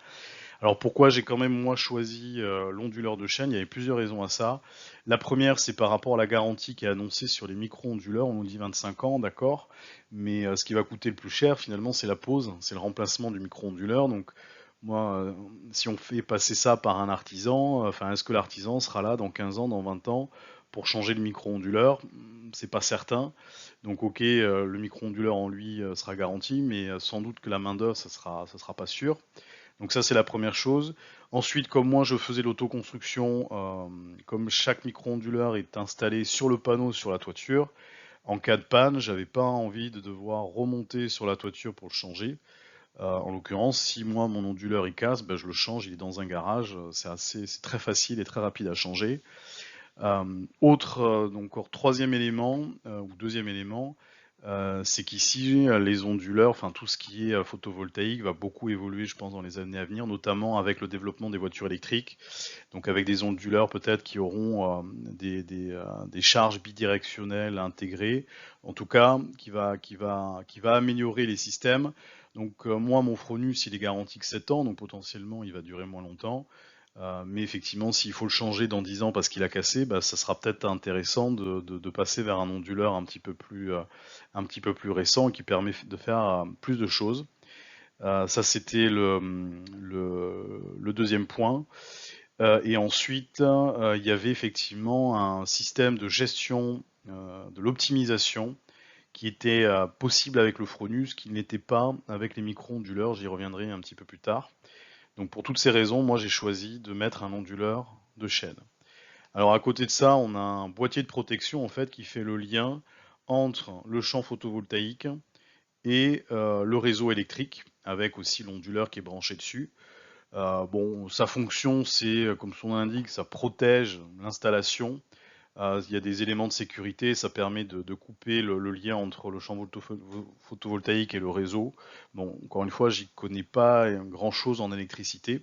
Alors pourquoi j'ai quand même moi choisi l'onduleur de chaîne? Il y avait plusieurs raisons à ça. La première, c'est par rapport à la garantie qui est annoncée sur les micro-onduleurs. On nous dit 25 ans, d'accord, mais ce qui va coûter le plus cher finalement, c'est la pose, c'est le remplacement du micro-onduleur. Donc moi, si on fait passer ça par un artisan, enfin, est-ce que l'artisan sera là dans 15 ans, dans 20 ans, pour changer le micro-onduleur? C'est pas certain. Donc ok, le micro-onduleur en lui sera garanti, mais sans doute que la main-d'œuvre, ça sera pas sûr. Donc ça, c'est la première chose. Ensuite, comme moi, je faisais l'autoconstruction, comme chaque micro-onduleur est installé sur le panneau, sur la toiture, en cas de panne, j'avais pas envie de devoir remonter sur la toiture pour le changer. En l'occurrence, si moi mon onduleur il casse, ben, je le change, il est dans un garage, c'est très facile et très rapide à changer. Donc encore troisième élément ou deuxième élément, c'est qu'ici les onduleurs, enfin tout ce qui est photovoltaïque va beaucoup évoluer, je pense, dans les années à venir, notamment avec le développement des voitures électriques. Donc avec des onduleurs peut-être qui auront des charges bidirectionnelles intégrées, en tout cas qui va améliorer les systèmes. Donc moi mon Fronus il est garanti que 7 ans, donc potentiellement il va durer moins longtemps. Mais effectivement, s'il faut le changer dans 10 ans parce qu'il a cassé, bah, ça sera peut-être intéressant de passer vers un onduleur un petit peu plus récent qui permet de faire plus de choses. Ça, c'était le deuxième point. Et ensuite, il y avait effectivement un système de gestion de l'optimisation qui était possible avec le Fronus, qui n'était pas avec les micro-onduleurs. J'y reviendrai un petit peu plus tard. Donc pour toutes ces raisons, moi j'ai choisi de mettre un onduleur de chaîne. Alors à côté de ça, on a un boîtier de protection en fait qui fait le lien entre le champ photovoltaïque et le réseau électrique, avec aussi l'onduleur qui est branché dessus. Bon, sa fonction, c'est comme son nom l'indique, ça protège l'installation. Il y a des éléments de sécurité, ça permet de couper le lien entre le champ photovoltaïque et le réseau. Bon, encore une fois, j'y connais pas grand-chose en électricité.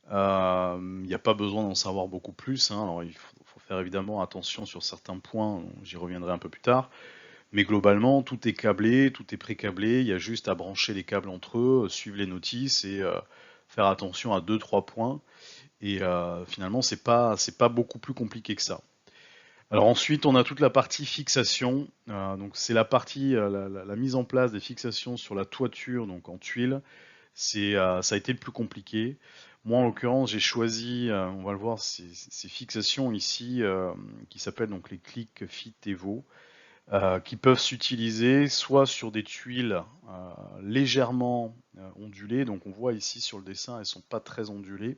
Il n'y a pas besoin d'en savoir beaucoup plus, hein. Alors il faut faire évidemment attention sur certains points, j'y reviendrai un peu plus tard. Mais globalement, tout est câblé, tout est pré-câblé, il y a juste à brancher les câbles entre eux, suivre les notices et faire attention à 2-3 points. Et finalement, c'est pas beaucoup plus compliqué que ça. Alors ensuite, on a toute la partie fixation. Donc c'est la partie, la mise en place des fixations sur la toiture, donc en tuiles. Ça a été le plus compliqué. Moi, en l'occurrence, j'ai choisi, on va le voir, ces fixations ici, qui s'appellent donc les Click Fit Evo, qui peuvent s'utiliser soit sur des tuiles légèrement ondulées. Donc on voit ici sur le dessin, elles sont pas très ondulées.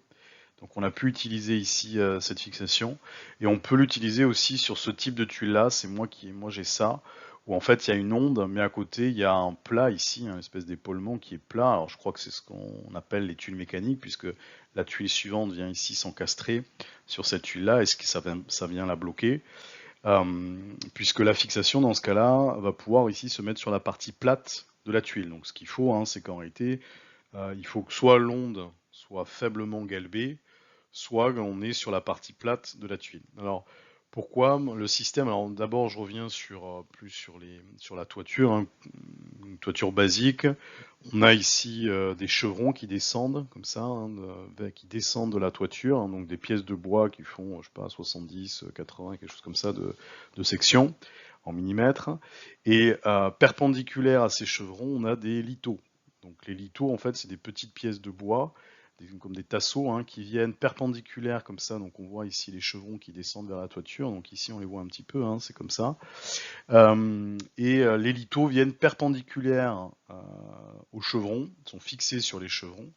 Donc on a pu utiliser ici cette fixation et on peut l'utiliser aussi sur ce type de tuile là, moi j'ai ça, où en fait il y a une onde mais à côté il y a un plat ici, une espèce d'épaulement qui est plat. Alors je crois que c'est ce qu'on appelle les tuiles mécaniques puisque la tuile suivante vient ici s'encastrer sur cette tuile là et ça vient la bloquer. Puisque la fixation dans ce cas-là va pouvoir ici se mettre sur la partie plate de la tuile. Donc ce qu'il faut, hein, c'est qu'en réalité il faut que soit l'onde soit faiblement galbée, soit on est sur la partie plate de la tuile. Alors pourquoi le système? Alors d'abord je reviens sur la toiture, hein, une toiture basique. On a ici des chevrons qui descendent comme ça, hein, qui descendent de la toiture, hein, donc des pièces de bois qui font, je sais pas, 70, 80, quelque chose comme ça de section en millimètres. Et perpendiculaire à ces chevrons, on a des lithos. Donc les lithos, en fait, c'est des petites pièces de bois comme des tasseaux hein, qui viennent perpendiculaires comme ça. Donc on voit ici les chevrons qui descendent vers la toiture. Donc ici on les voit un petit peu, hein, c'est comme ça. Les lithos viennent perpendiculaires aux chevrons, sont fixés sur les chevrons.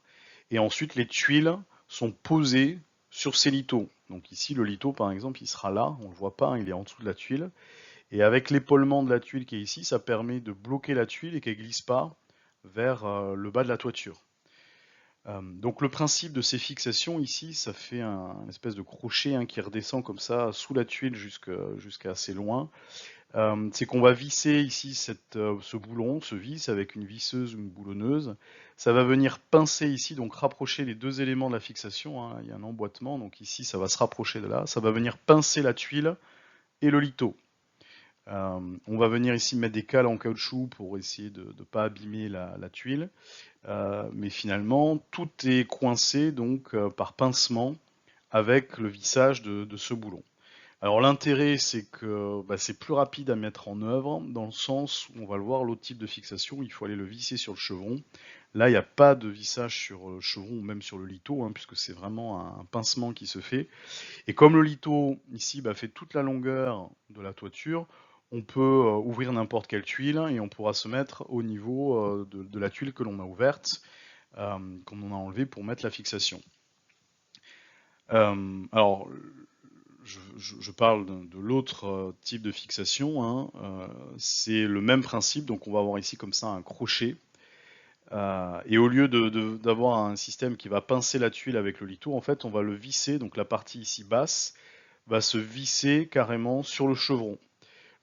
Et ensuite les tuiles sont posées sur ces lithos. Donc ici le litho par exemple il sera là, on le voit pas, hein, il est en dessous de la tuile. Et avec l'épaulement de la tuile qui est ici, ça permet de bloquer la tuile et qu'elle glisse pas vers le bas de la toiture. Donc le principe de ces fixations ici, ça fait un espèce de crochet hein, qui redescend comme ça sous la tuile jusqu'à assez loin. C'est qu'on va visser ici ce boulon, ce vis avec une visseuse ou une boulonneuse. Ça va venir pincer ici, donc rapprocher les deux éléments de la fixation. Hein. Il y a un emboîtement, donc ici ça va se rapprocher de là. Ça va venir pincer la tuile et le litho. On va venir ici mettre des cales en caoutchouc pour essayer de ne pas abîmer la tuile. Mais finalement, tout est coincé donc par pincement avec le vissage de ce boulon. Alors l'intérêt, c'est que c'est plus rapide à mettre en œuvre, dans le sens où on va le voir, l'autre type de fixation, il faut aller le visser sur le chevron. Là, il n'y a pas de vissage sur le chevron ou même sur le litho, hein, puisque c'est vraiment un pincement qui se fait. Et comme le litho, ici, fait toute la longueur de la toiture, on peut ouvrir n'importe quelle tuile et on pourra se mettre au niveau de la tuile que l'on a ouverte, qu'on en a enlevé pour mettre la fixation. Alors, je parle de l'autre type de fixation, hein, c'est le même principe, donc on va avoir ici comme ça un crochet, et au lieu d'avoir un système qui va pincer la tuile avec le litho, en fait on va le visser, donc la partie ici basse va se visser carrément sur le chevron.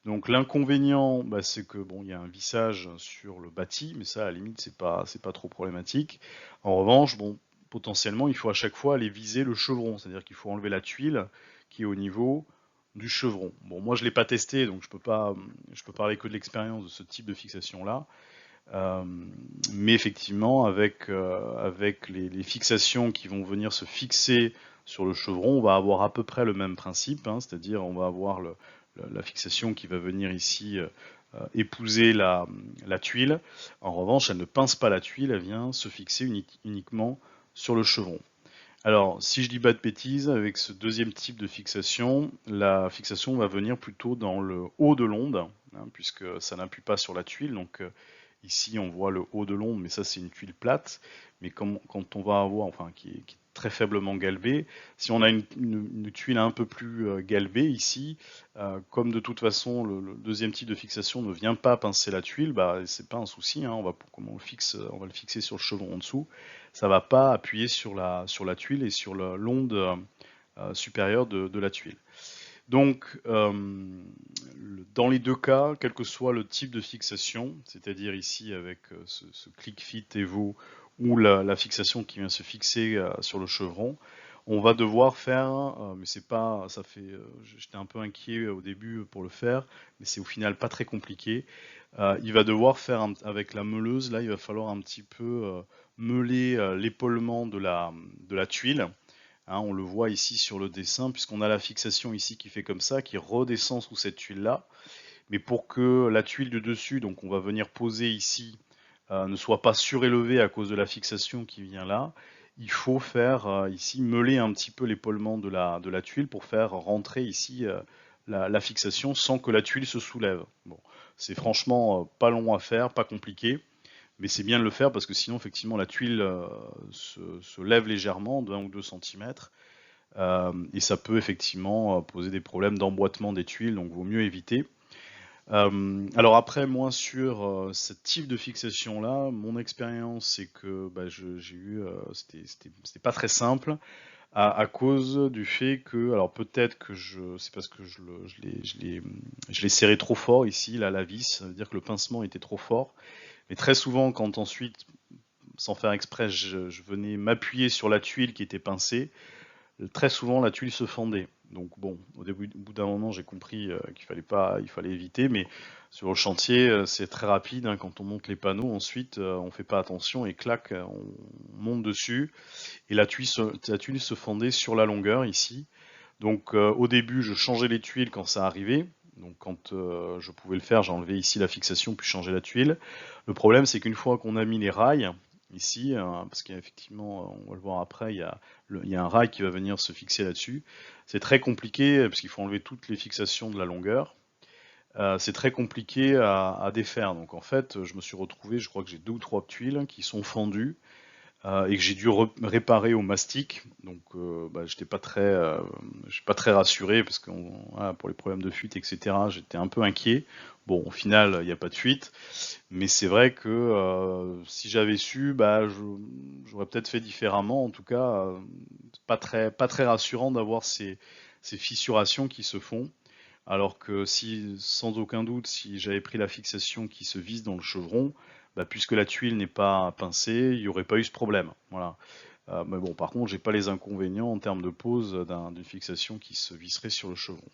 Donc l'inconvénient, c'est que bon, il y a un vissage sur le bâti, mais ça à la limite c'est pas trop problématique. En revanche, bon, potentiellement il faut à chaque fois aller viser le chevron, c'est-à-dire qu'il faut enlever la tuile qui est au niveau du chevron. Bon, moi je l'ai pas testé, donc je peux parler que de l'expérience de ce type de fixation là. Mais effectivement, avec les fixations qui vont venir se fixer sur le chevron, on va avoir à peu près le même principe, hein, c'est-à-dire on va avoir la fixation qui va venir ici épouser la tuile. En revanche, elle ne pince pas la tuile, elle vient se fixer uniquement sur le chevron. Alors, si je dis pas de bêtises, avec ce deuxième type de fixation, la fixation va venir plutôt dans le haut de l'onde, hein, puisque ça n'appuie pas sur la tuile, donc ici, on voit le haut de l'onde, mais ça, c'est une tuile plate. Mais quand on va avoir, enfin, qui est très faiblement galbée, si on a une tuile un peu plus galbée ici, comme de toute façon, le deuxième type de fixation ne vient pas pincer la tuile, c'est pas un souci. Hein, on va le fixer sur le chevron en dessous. Ça va pas appuyer sur la tuile et sur l'onde supérieure de la tuile. Donc, dans les deux cas, quel que soit le type de fixation, c'est-à-dire ici avec ce click fit Evo ou la fixation qui vient se fixer sur le chevron, on va devoir faire, mais c'est pas, j'étais un peu inquiet au début pour le faire, mais c'est au final pas très compliqué. Il va devoir faire avec la meuleuse, là, il va falloir un petit peu meuler l'épaulement de la tuile. Hein, on le voit ici sur le dessin, puisqu'on a la fixation ici qui fait comme ça, qui redescend sous cette tuile-là. Mais pour que la tuile de dessus, donc on va venir poser ici, ne soit pas surélevée à cause de la fixation qui vient là, il faut faire ici meuler un petit peu l'épaulement de la tuile pour faire rentrer ici la fixation sans que la tuile se soulève. Bon, c'est franchement pas long à faire, pas compliqué. Mais c'est bien de le faire parce que sinon, effectivement, la tuile se lève légèrement de 1 ou 2 cm et ça peut effectivement poser des problèmes d'emboîtement des tuiles, donc vaut mieux éviter. Alors après, moi, sur ce type de fixation-là, mon expérience, c'est que j'ai eu, c'était pas très simple à cause du fait que, alors peut-être que c'est parce que je l'ai serré trop fort ici, là, la vis, ça veut dire que le pincement était trop fort. Mais très souvent, quand ensuite, sans faire exprès, je venais m'appuyer sur la tuile qui était pincée, très souvent la tuile se fendait. Donc bon, au bout d'un moment, j'ai compris il fallait éviter, mais sur le chantier, c'est très rapide, hein, quand on monte les panneaux, ensuite, on fait pas attention et clac, on monte dessus, et la tuile se fendait sur la longueur ici. Donc au début, je changeais les tuiles quand ça arrivait. Donc quand je pouvais le faire, j'enlevais ici la fixation puis changer la tuile. Le problème, c'est qu'une fois qu'on a mis les rails, ici, parce qu'effectivement, on va le voir après, il y a un rail qui va venir se fixer là-dessus. C'est très compliqué, parce qu'il faut enlever toutes les fixations de la longueur. C'est très compliqué à défaire. Donc en fait, je me suis retrouvé, je crois que j'ai 2 ou 3 tuiles qui sont fendues et que j'ai dû réparer au mastic. Donc bah, j'étais pas très rassuré parce que voilà, pour les problèmes de fuite, etc. J'étais un peu inquiet. Bon, au final, il n'y a pas de fuite, mais c'est vrai que si j'avais su, bah, j'aurais peut-être fait différemment. En tout cas, pas très rassurant d'avoir ces fissurations qui se font. Alors que si, sans aucun doute, si j'avais pris la fixation qui se vise dans le chevron, bah, puisque la tuile n'est pas pincée, il n'y aurait pas eu ce problème. Voilà. Mais bon, par contre, j'ai pas les inconvénients en termes de pose d'une fixation qui se visserait sur le chevron.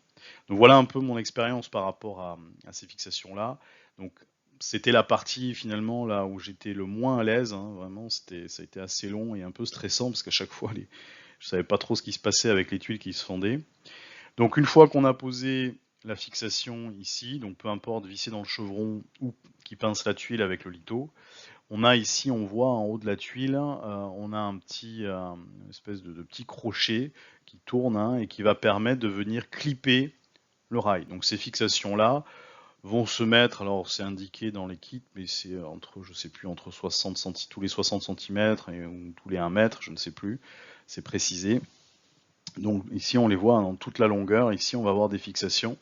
Donc voilà un peu mon expérience par rapport à ces fixations-là. Donc c'était la partie finalement là où j'étais le moins à l'aise, hein, vraiment, ça a été assez long et un peu stressant parce qu'à chaque fois, je savais pas trop ce qui se passait avec les tuiles qui se fendaient. Donc une fois qu'on a posé la fixation ici, donc peu importe visser dans le chevron ou qui pince la tuile avec le litho, on a ici, on voit en haut de la tuile, on a une espèce de petit crochet qui tourne hein, et qui va permettre de venir clipper le rail. Donc ces fixations-là vont se mettre, alors c'est indiqué dans les kits, mais c'est entre, je sais plus, entre 60 cm, tous les 60 cm ou tous les 1 mètre, je ne sais plus, c'est précisé. Donc ici on les voit dans toute la longueur, ici on va avoir des fixations.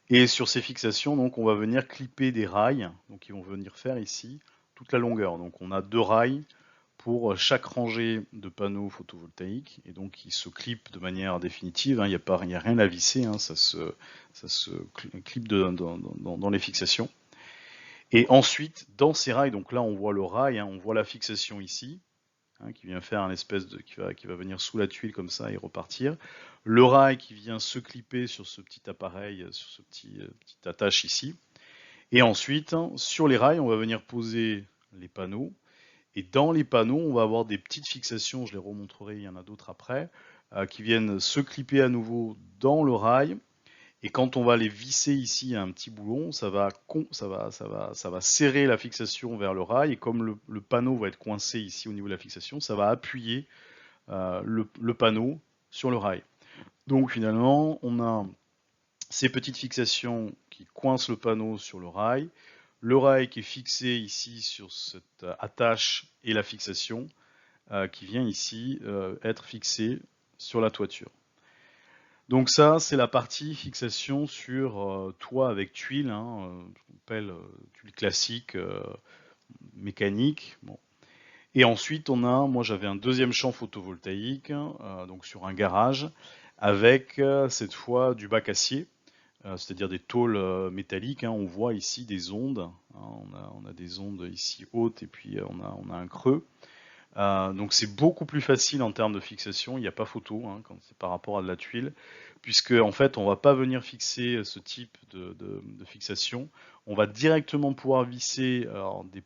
Et sur ces fixations, donc on va venir clipper des rails, donc ils vont venir faire ici toute la longueur. Donc on a 2 rails pour chaque rangée de panneaux photovoltaïques, et donc ils se clipent de manière définitive, hein, il n'y a rien à visser, hein, ça se clip dans les fixations. Et ensuite, dans ces rails, donc là on voit le rail, hein, on voit la fixation ici, hein, qui vient faire un espèce de, qui va venir sous la tuile comme ça et repartir. Le rail qui vient se clipper sur ce petit appareil, sur ce petite attache ici. Et ensuite, hein, sur les rails, on va venir poser les panneaux. Et dans les panneaux, on va avoir des petites fixations, je les remontrerai, il y en a d'autres après, qui viennent se clipper à nouveau dans le rail. Et quand on va les visser ici à un petit boulon, ça va serrer la fixation vers le rail. Et comme le panneau va être coincé ici au niveau de la fixation, ça va appuyer le panneau sur le rail. Donc finalement, on a ces petites fixations qui coincent le panneau sur le rail qui est fixé ici sur cette attache et la fixation qui vient ici être fixé sur la toiture. Donc ça, c'est la partie fixation sur toit avec tuile, hein, qu'on appelle tuile classique, mécanique. Bon. Et ensuite, moi j'avais un deuxième champ photovoltaïque, donc sur un garage, avec cette fois du bac acier, c'est-à-dire des tôles métalliques. Hein. On voit ici des ondes, hein. On a des ondes ici hautes et puis on a un creux. Donc c'est beaucoup plus facile en termes de fixation, il n'y a pas photo hein, quand c'est par rapport à de la tuile, puisque en fait on va pas venir fixer ce type de fixation, on va directement pouvoir visser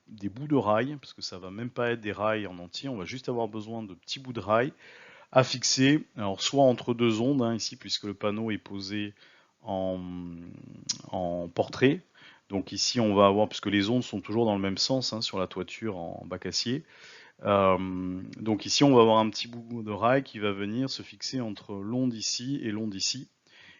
des bouts de rail, parce que ça va même pas être des rails en entier, on va juste avoir besoin de petits bouts de rail à fixer, alors soit entre 2 ondes hein, ici, puisque le panneau est posé en, en portrait, donc ici on va avoir, puisque les ondes sont toujours dans le même sens hein, sur la toiture en bac acier, donc ici, on va avoir un petit bout de rail qui va venir se fixer entre l'onde ici et l'onde ici.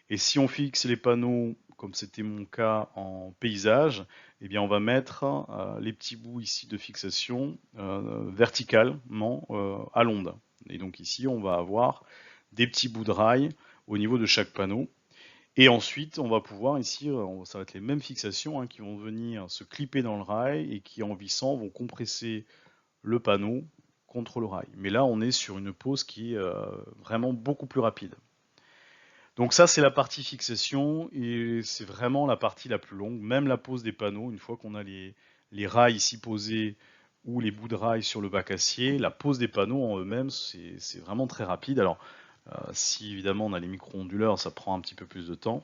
Et si on fixe les panneaux, comme c'était mon cas en paysage, eh bien on va mettre les petits bouts ici de fixation verticalement à l'onde. Et donc ici, on va avoir des petits bouts de rail au niveau de chaque panneau. Et ensuite, on va pouvoir ici, ça va être les mêmes fixations hein, qui vont venir se clipper dans le rail et qui, en vissant, vont compresser le panneau contre le rail. Mais là, on est sur une pose qui est vraiment beaucoup plus rapide. Donc ça, c'est la partie fixation et c'est vraiment la partie la plus longue. Même la pose des panneaux, une fois qu'on a les rails ici posés ou les bouts de rail sur le bac acier, la pose des panneaux en eux-mêmes, c'est vraiment très rapide. Alors, si évidemment on a les micro-onduleurs, ça prend un petit peu plus de temps.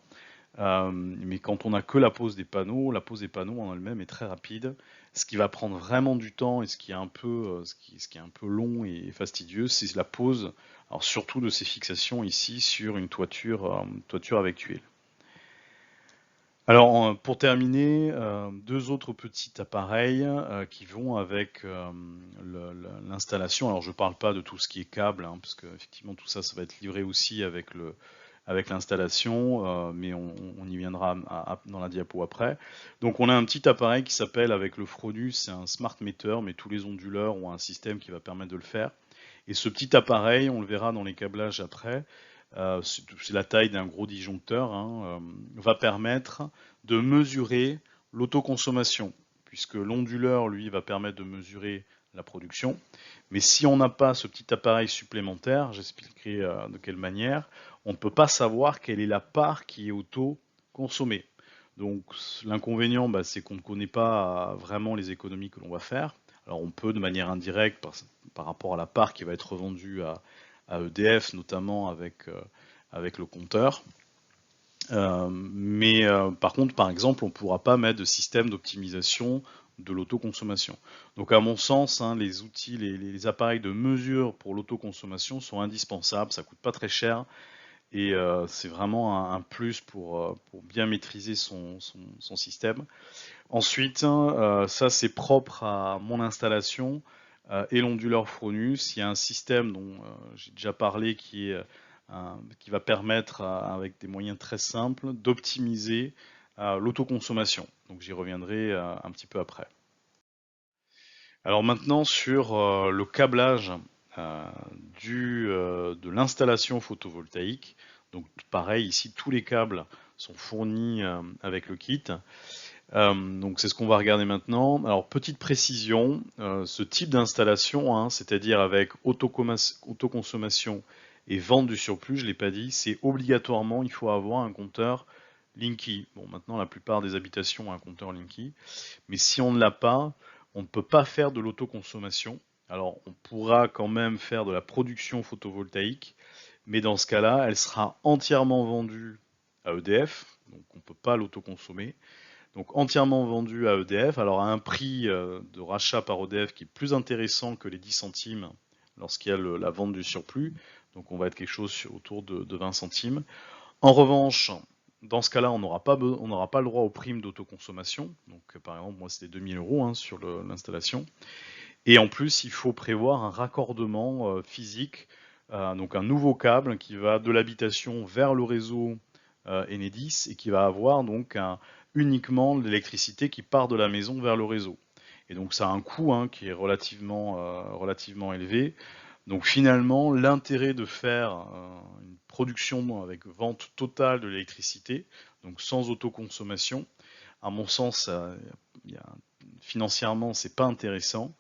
Mais quand on n'a que la pose des panneaux en elle-même est très rapide. Ce qui va prendre vraiment du temps et ce qui est un peu, ce qui est un peu long et fastidieux, c'est la pose, alors surtout de ces fixations ici sur une toiture avec tuile. Alors, pour terminer, deux autres petits appareils qui vont avec l'installation. Alors, je ne parle pas de tout ce qui est câble, hein, parce que effectivement tout ça, ça va être livré aussi avec l'installation, mais on y viendra dans la diapo après. Donc, on a un petit appareil qui s'appelle avec le Fronus, c'est un smart meter, mais tous les onduleurs ont un système qui va permettre de le faire. Et ce petit appareil, on le verra dans les câblages après, c'est la taille d'un gros disjoncteur, hein, va permettre de mesurer l'autoconsommation, puisque l'onduleur, lui, va permettre de mesurer la production. Mais si on n'a pas ce petit appareil supplémentaire, j'expliquerai de quelle manière, on ne peut pas savoir quelle est la part qui est auto-consommée. Donc l'inconvénient, bah, c'est qu'on ne connaît pas vraiment les économies que l'on va faire. Alors on peut de manière indirecte par rapport à la part qui va être revendue à EDF, notamment avec le compteur. Par contre, par exemple, on ne pourra pas mettre de système d'optimisation de l'autoconsommation. Donc à mon sens, hein, les outils, les appareils de mesure pour l'autoconsommation sont indispensables, ça coûte pas très cher et c'est vraiment un plus pour bien maîtriser son système. Ensuite, ça c'est propre à mon installation et l'onduleur Fronus. Il y a un système dont j'ai déjà parlé qui va permettre, avec des moyens très simples, d'optimiser l'autoconsommation. Donc j'y reviendrai un petit peu après. Alors maintenant sur le câblage euh, de l'installation photovoltaïque. Donc pareil, ici tous les câbles sont fournis avec le kit. Donc c'est ce qu'on va regarder maintenant. Alors petite précision, ce type d'installation, hein, c'est-à-dire avec autoconsommation et vente du surplus, je ne l'ai pas dit, c'est obligatoirement, il faut avoir un compteur Linky. Bon, maintenant la plupart des habitations ont un compteur Linky, mais si on ne l'a pas, on ne peut pas faire de l'autoconsommation. Alors on pourra quand même faire de la production photovoltaïque, mais dans ce cas-là, elle sera entièrement vendue à EDF, donc on ne peut pas l'autoconsommer. Donc entièrement vendu à EDF, alors à un prix de rachat par EDF qui est plus intéressant que les 10 centimes lorsqu'il y a la vente du surplus. Donc on va être quelque chose autour de 20 centimes. En revanche, dans ce cas-là, on n'aura pas le droit aux primes d'autoconsommation. Donc par exemple, moi c'était 2000 euros hein, sur l'installation. Et en plus, il faut prévoir un raccordement physique, donc un nouveau câble qui va de l'habitation vers le réseau Enedis et qui va avoir donc uniquement l'électricité qui part de la maison vers le réseau. Et donc ça a un coût hein, qui est relativement élevé. Donc finalement, l'intérêt de faire une production avec vente totale de l'électricité, donc sans autoconsommation, à mon sens, financièrement, c'est pas intéressant.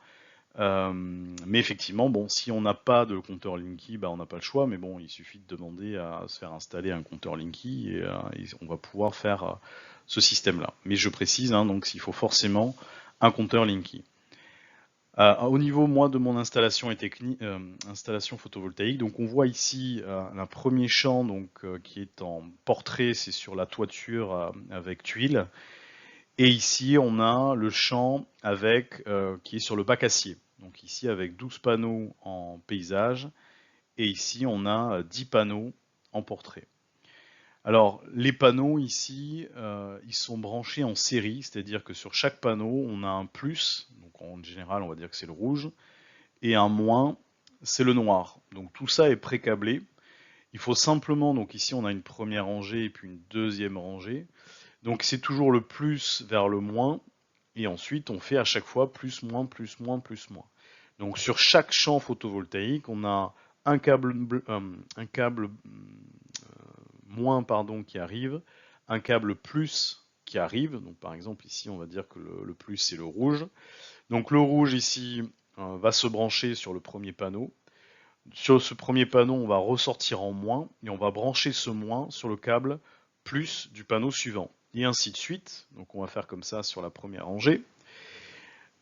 Mais effectivement, bon, si on n'a pas de compteur Linky, bah, on n'a pas le choix. Mais bon, il suffit de demander à se faire installer un compteur Linky et on va pouvoir faire ce système-là. Mais je précise, hein, donc il faut forcément un compteur Linky. Au niveau moi de mon installation installation photovoltaïque, donc on voit ici un premier champ donc qui est en portrait, c'est sur la toiture avec tuiles. Et ici, on a le champ qui est sur le bac acier. Donc ici, avec 12 panneaux en paysage. Et ici, on a 10 panneaux en portrait. Alors, les panneaux ici, ils sont branchés en série, c'est-à-dire que sur chaque panneau, on a un plus, donc en général, on va dire que c'est le rouge, et un moins, c'est le noir. Donc tout ça est pré-câblé. Il faut simplement, donc ici, on a une première rangée et puis une deuxième rangée. Donc c'est toujours le plus vers le moins, et ensuite on fait à chaque fois plus, moins, plus, moins, plus, moins. Donc sur chaque champ photovoltaïque, on a un câble moins pardon, qui arrive, un câble plus qui arrive. Donc par exemple ici on va dire que le plus c'est le rouge. Donc le rouge ici va se brancher sur le premier panneau. Sur ce premier panneau, on va ressortir en moins et on va brancher ce moins sur le câble plus du panneau suivant. Et ainsi de suite. Donc on va faire comme ça sur la première rangée.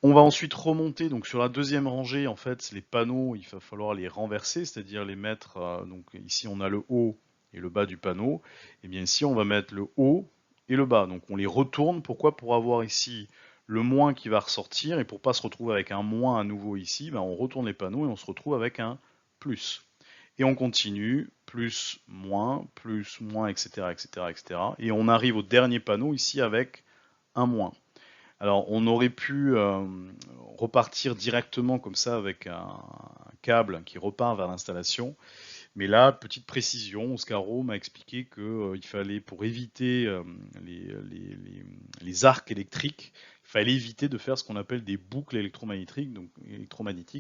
On va ensuite remonter donc sur la deuxième rangée. En fait, les panneaux, il va falloir les renverser, c'est-à-dire les mettre. Donc ici on a le haut et le bas du panneau. Et bien ici on va mettre le haut et le bas. Donc on les retourne. Pourquoi? Pour avoir ici le moins qui va ressortir et pour pas se retrouver avec un moins à nouveau ici, ben on retourne les panneaux et on se retrouve avec un plus. et on continue, plus, moins, etc., etc., etc. Et on arrive au dernier panneau ici avec un moins. Alors, on aurait pu repartir directement comme ça avec un câble qui repart vers l'installation. Mais là, petite précision, Oscaro m'a expliqué qu'il fallait, pour éviter les arcs électriques, il fallait éviter de faire ce qu'on appelle des boucles électromagnétiques.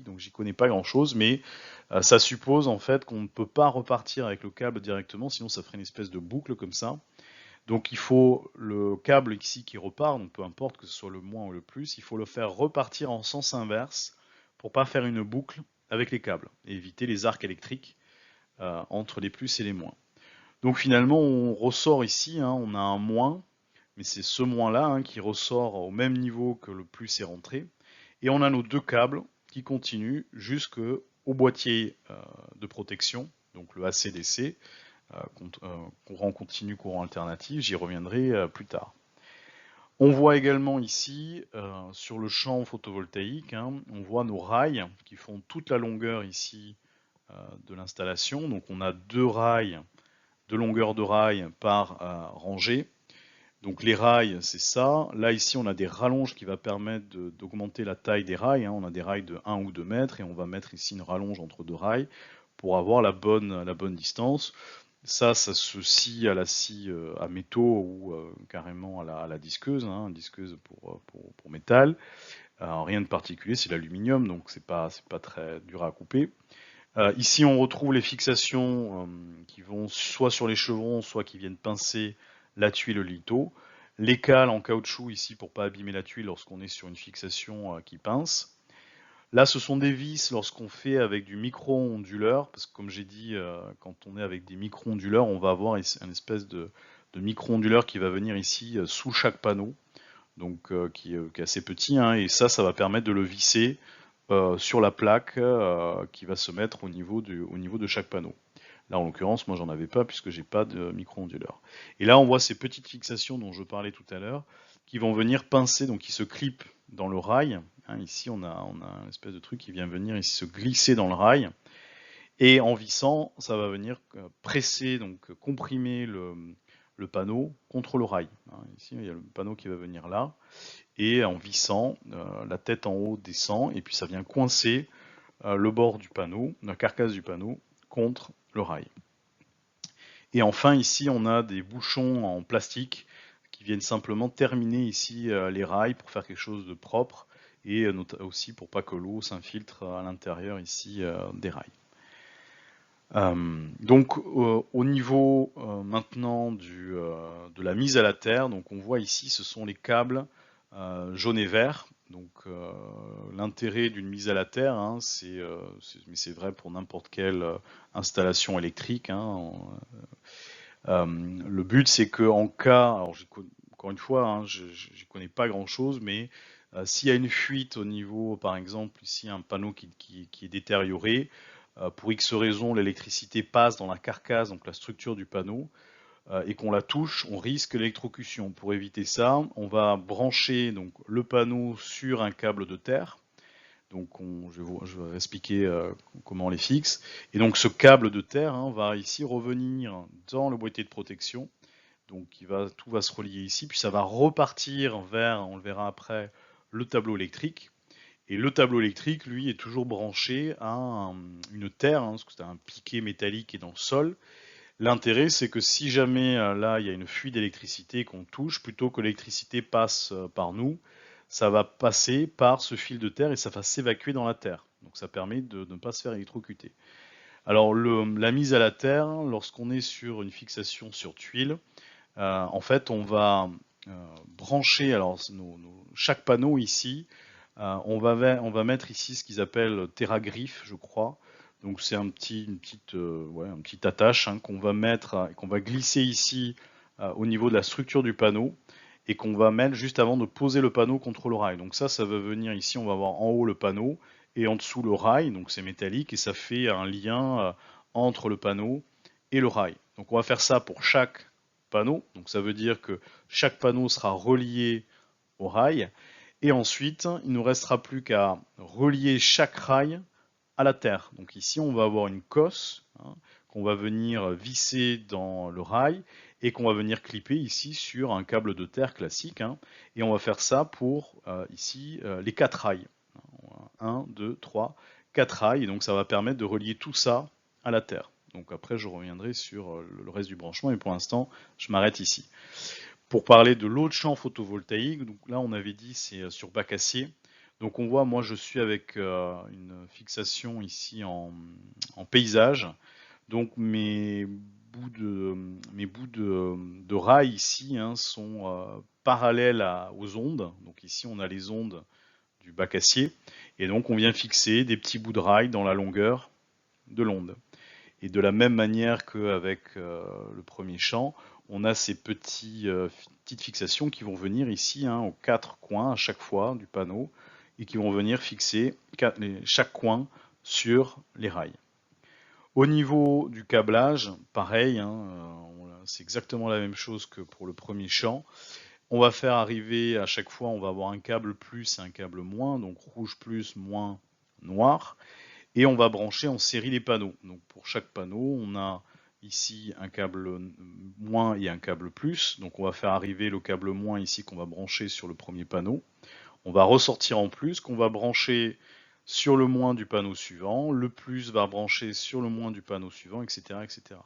Donc j'y connais pas grand-chose, mais ça suppose en fait qu'on ne peut pas repartir avec le câble directement, sinon ça ferait une espèce de boucle comme ça. Donc il faut le câble ici qui repart, donc peu importe que ce soit le moins ou le plus, il faut le faire repartir en sens inverse pour pas faire une boucle avec les câbles et éviter les arcs électriques entre les plus et les moins. Donc finalement on ressort ici, hein, on a un moins, mais c'est ce moins-là hein, qui ressort au même niveau que le plus est rentré. Et on a nos deux câbles qui continuent jusqu'au boîtier de protection, donc le AC/DC, courant continu, courant alternatif, j'y reviendrai plus tard. On voit également ici, sur le champ photovoltaïque, hein, on voit nos rails qui font toute la longueur ici de l'installation. Donc on a deux rails, deux longueurs de rails par rangée. Donc les rails, c'est ça. Là, ici, on a des rallonges qui va permettre d'augmenter la taille des rails. Hein. On a des rails de 1 ou 2 mètres et on va mettre ici une rallonge entre deux rails pour avoir la bonne distance. Ça se scie à la scie à métaux ou carrément à la disqueuse, hein, disqueuse pour métal. Rien de particulier, c'est l'aluminium, donc c'est pas très dur à couper. Ici, on retrouve les fixations qui vont soit sur les chevrons, soit qui viennent pincer la tuile le lito. Les cales en caoutchouc ici pour pas abîmer la tuile lorsqu'on est sur une fixation qui pince. Là, ce sont des vis lorsqu'on fait avec du micro-onduleur, parce que comme j'ai dit, quand on est avec des micro-onduleurs, on va avoir une espèce de micro-onduleur qui va venir ici sous chaque panneau, donc qui est assez petit, hein, et ça va permettre de le visser sur la plaque qui va se mettre au niveau de chaque panneau. Là, en l'occurrence, moi, j'en avais pas puisque j'ai pas de micro-onduleur. Et là, on voit ces petites fixations dont je parlais tout à l'heure qui vont venir pincer, donc qui se clipent dans le rail. Hein, ici, on a une espèce de truc qui vient venir ici se glisser dans le rail. Et en vissant, ça va venir presser, donc comprimer le panneau contre le rail. Hein, ici, il y a le panneau qui va venir là. Et en vissant, la tête en haut descend et puis ça vient coincer le bord du panneau, la carcasse du panneau, contre le rail. Et enfin ici on a des bouchons en plastique qui viennent simplement terminer ici les rails pour faire quelque chose de propre et aussi pour pas que l'eau s'infiltre à l'intérieur ici des rails. Donc au niveau maintenant de la mise à la terre, donc on voit ici ce sont les câbles jaune et vert. Donc l'intérêt d'une mise à la terre, hein, mais c'est vrai pour n'importe quelle installation électrique. Hein, le but c'est que en cas, alors encore une fois, hein, je n'y connais pas grand-chose, mais s'il y a une fuite au niveau, par exemple, ici un panneau qui est détérioré, pour X raison, l'électricité passe dans la carcasse, donc la structure du panneau, et qu'on la touche, on risque l'électrocution. Pour éviter ça, on va brancher donc, le panneau sur un câble de terre. Donc je vais expliquer comment on les fixe. Et donc ce câble de terre hein, va ici revenir dans le boîtier de protection. Donc tout va se relier ici, puis ça va repartir vers, on le verra après, le tableau électrique. Et le tableau électrique, lui, est toujours branché à une terre, hein, parce que c'est un piquet métallique qui est dans le sol. L'intérêt, c'est que si jamais là, il y a une fuite d'électricité qu'on touche, plutôt que l'électricité passe par nous, ça va passer par ce fil de terre et ça va s'évacuer dans la terre. Donc ça permet de ne pas se faire électrocuter. Alors la mise à la terre, lorsqu'on est sur une fixation sur tuile, en fait, on va brancher alors chaque panneau ici. On va mettre ici ce qu'ils appellent terragriffe, je crois. Donc c'est un petit attache hein, qu'on va mettre, qu'on va glisser ici au niveau de la structure du panneau et qu'on va mettre juste avant de poser le panneau contre le rail. Donc ça va venir ici, on va avoir en haut le panneau et en dessous le rail, donc c'est métallique et ça fait un lien entre le panneau et le rail. Donc on va faire ça pour chaque panneau, donc ça veut dire que chaque panneau sera relié au rail et ensuite il ne nous restera plus qu'à relier chaque rail à la terre. Donc ici, on va avoir une cosse qu'on va venir visser dans le rail et qu'on va venir clipper ici sur un câble de terre classique. Et on va faire ça pour ici les 4 rails. 1, 2, 3, 4 rails. Et donc ça va permettre de relier tout ça à la terre. Donc après, je reviendrai sur le reste du branchement, et pour l'instant, je m'arrête ici. Pour parler de l'autre champ photovoltaïque, donc là on avait dit c'est sur bac acier. Donc on voit, moi je suis avec une fixation ici en paysage. Donc mes bouts de rail ici sont parallèles aux ondes. Donc ici on a les ondes du bac acier. Et donc on vient fixer des petits bouts de rail dans la longueur de l'onde. Et de la même manière qu'avec le premier champ, on a ces petites fixations qui vont venir ici aux 4 coins à chaque fois du panneau et qui vont venir fixer chaque coin sur les rails. Au niveau du câblage, pareil, c'est exactement la même chose que pour le premier champ. On va faire arriver à chaque fois, on va avoir un câble plus et un câble moins, donc rouge plus, moins, noir. Et on va brancher en série les panneaux. Donc pour chaque panneau, on a ici un câble moins et un câble plus. Donc on va faire arriver le câble moins ici qu'on va brancher sur le premier panneau. On va ressortir en plus qu'on va brancher sur le moins du panneau suivant. Le plus va brancher sur le moins du panneau suivant, etc., etc.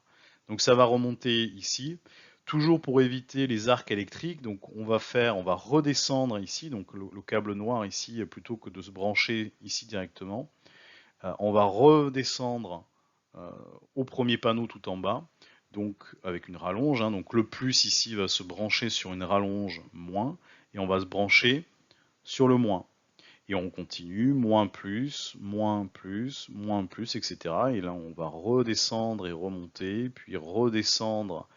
Donc ça va remonter ici. Toujours pour éviter les arcs électriques, donc on va redescendre ici, donc le câble noir ici, plutôt que de se brancher ici directement. On va redescendre au premier panneau tout en bas, donc avec une rallonge. Donc le plus ici va se brancher sur une rallonge moins, et on va se brancher sur le moins. Et on continue, moins plus, moins plus, moins plus, etc. Et là on va redescendre et remonter, puis redescendre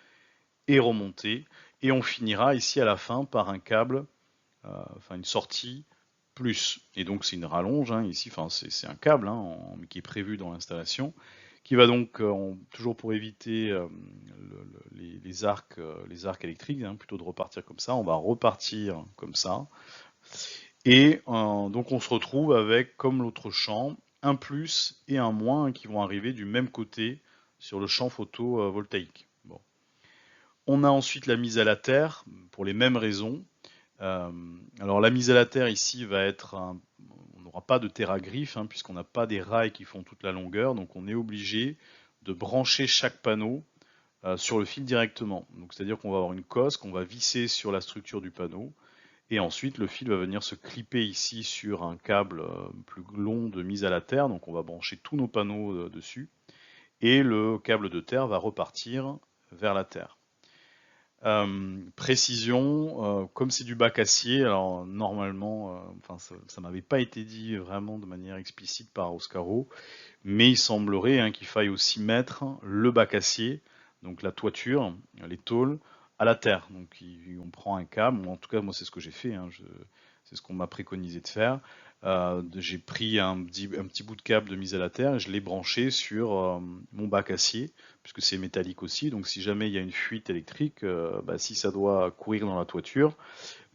et remonter. Et on finira ici à la fin par un câble, une sortie plus. Et donc c'est une rallonge ici, c'est un câble qui est prévu dans l'installation, qui va donc, toujours pour éviter les arcs électriques, plutôt de repartir comme ça, on va repartir comme ça. Et donc on se retrouve avec, comme l'autre champ, un plus et un moins qui vont arriver du même côté sur le champ photovoltaïque. Bon. On a ensuite la mise à la terre, pour les mêmes raisons. Alors la mise à la terre ici va être, on n'aura pas de terre à griffe puisqu'on n'a pas des rails qui font toute la longueur, donc on est obligé de brancher chaque panneau sur le fil directement. Donc c'est-à-dire qu'on va avoir une cosse qu'on va visser sur la structure du panneau, et ensuite le fil va venir se clipper ici sur un câble plus long de mise à la terre, donc on va brancher tous nos panneaux dessus, et le câble de terre va repartir vers la terre. Précision, comme c'est du bac acier, alors normalement, ça m'avait pas été dit vraiment de manière explicite par Oscaro, mais il semblerait qu'il faille aussi mettre le bac acier, donc la toiture, les tôles, à la terre. Donc on prend un câble, en tout cas moi c'est ce que j'ai fait, c'est ce qu'on m'a préconisé de faire. J'ai pris un petit bout de câble de mise à la terre et je l'ai branché sur mon bac acier, puisque c'est métallique aussi, donc si jamais il y a une fuite électrique, si ça doit courir dans la toiture,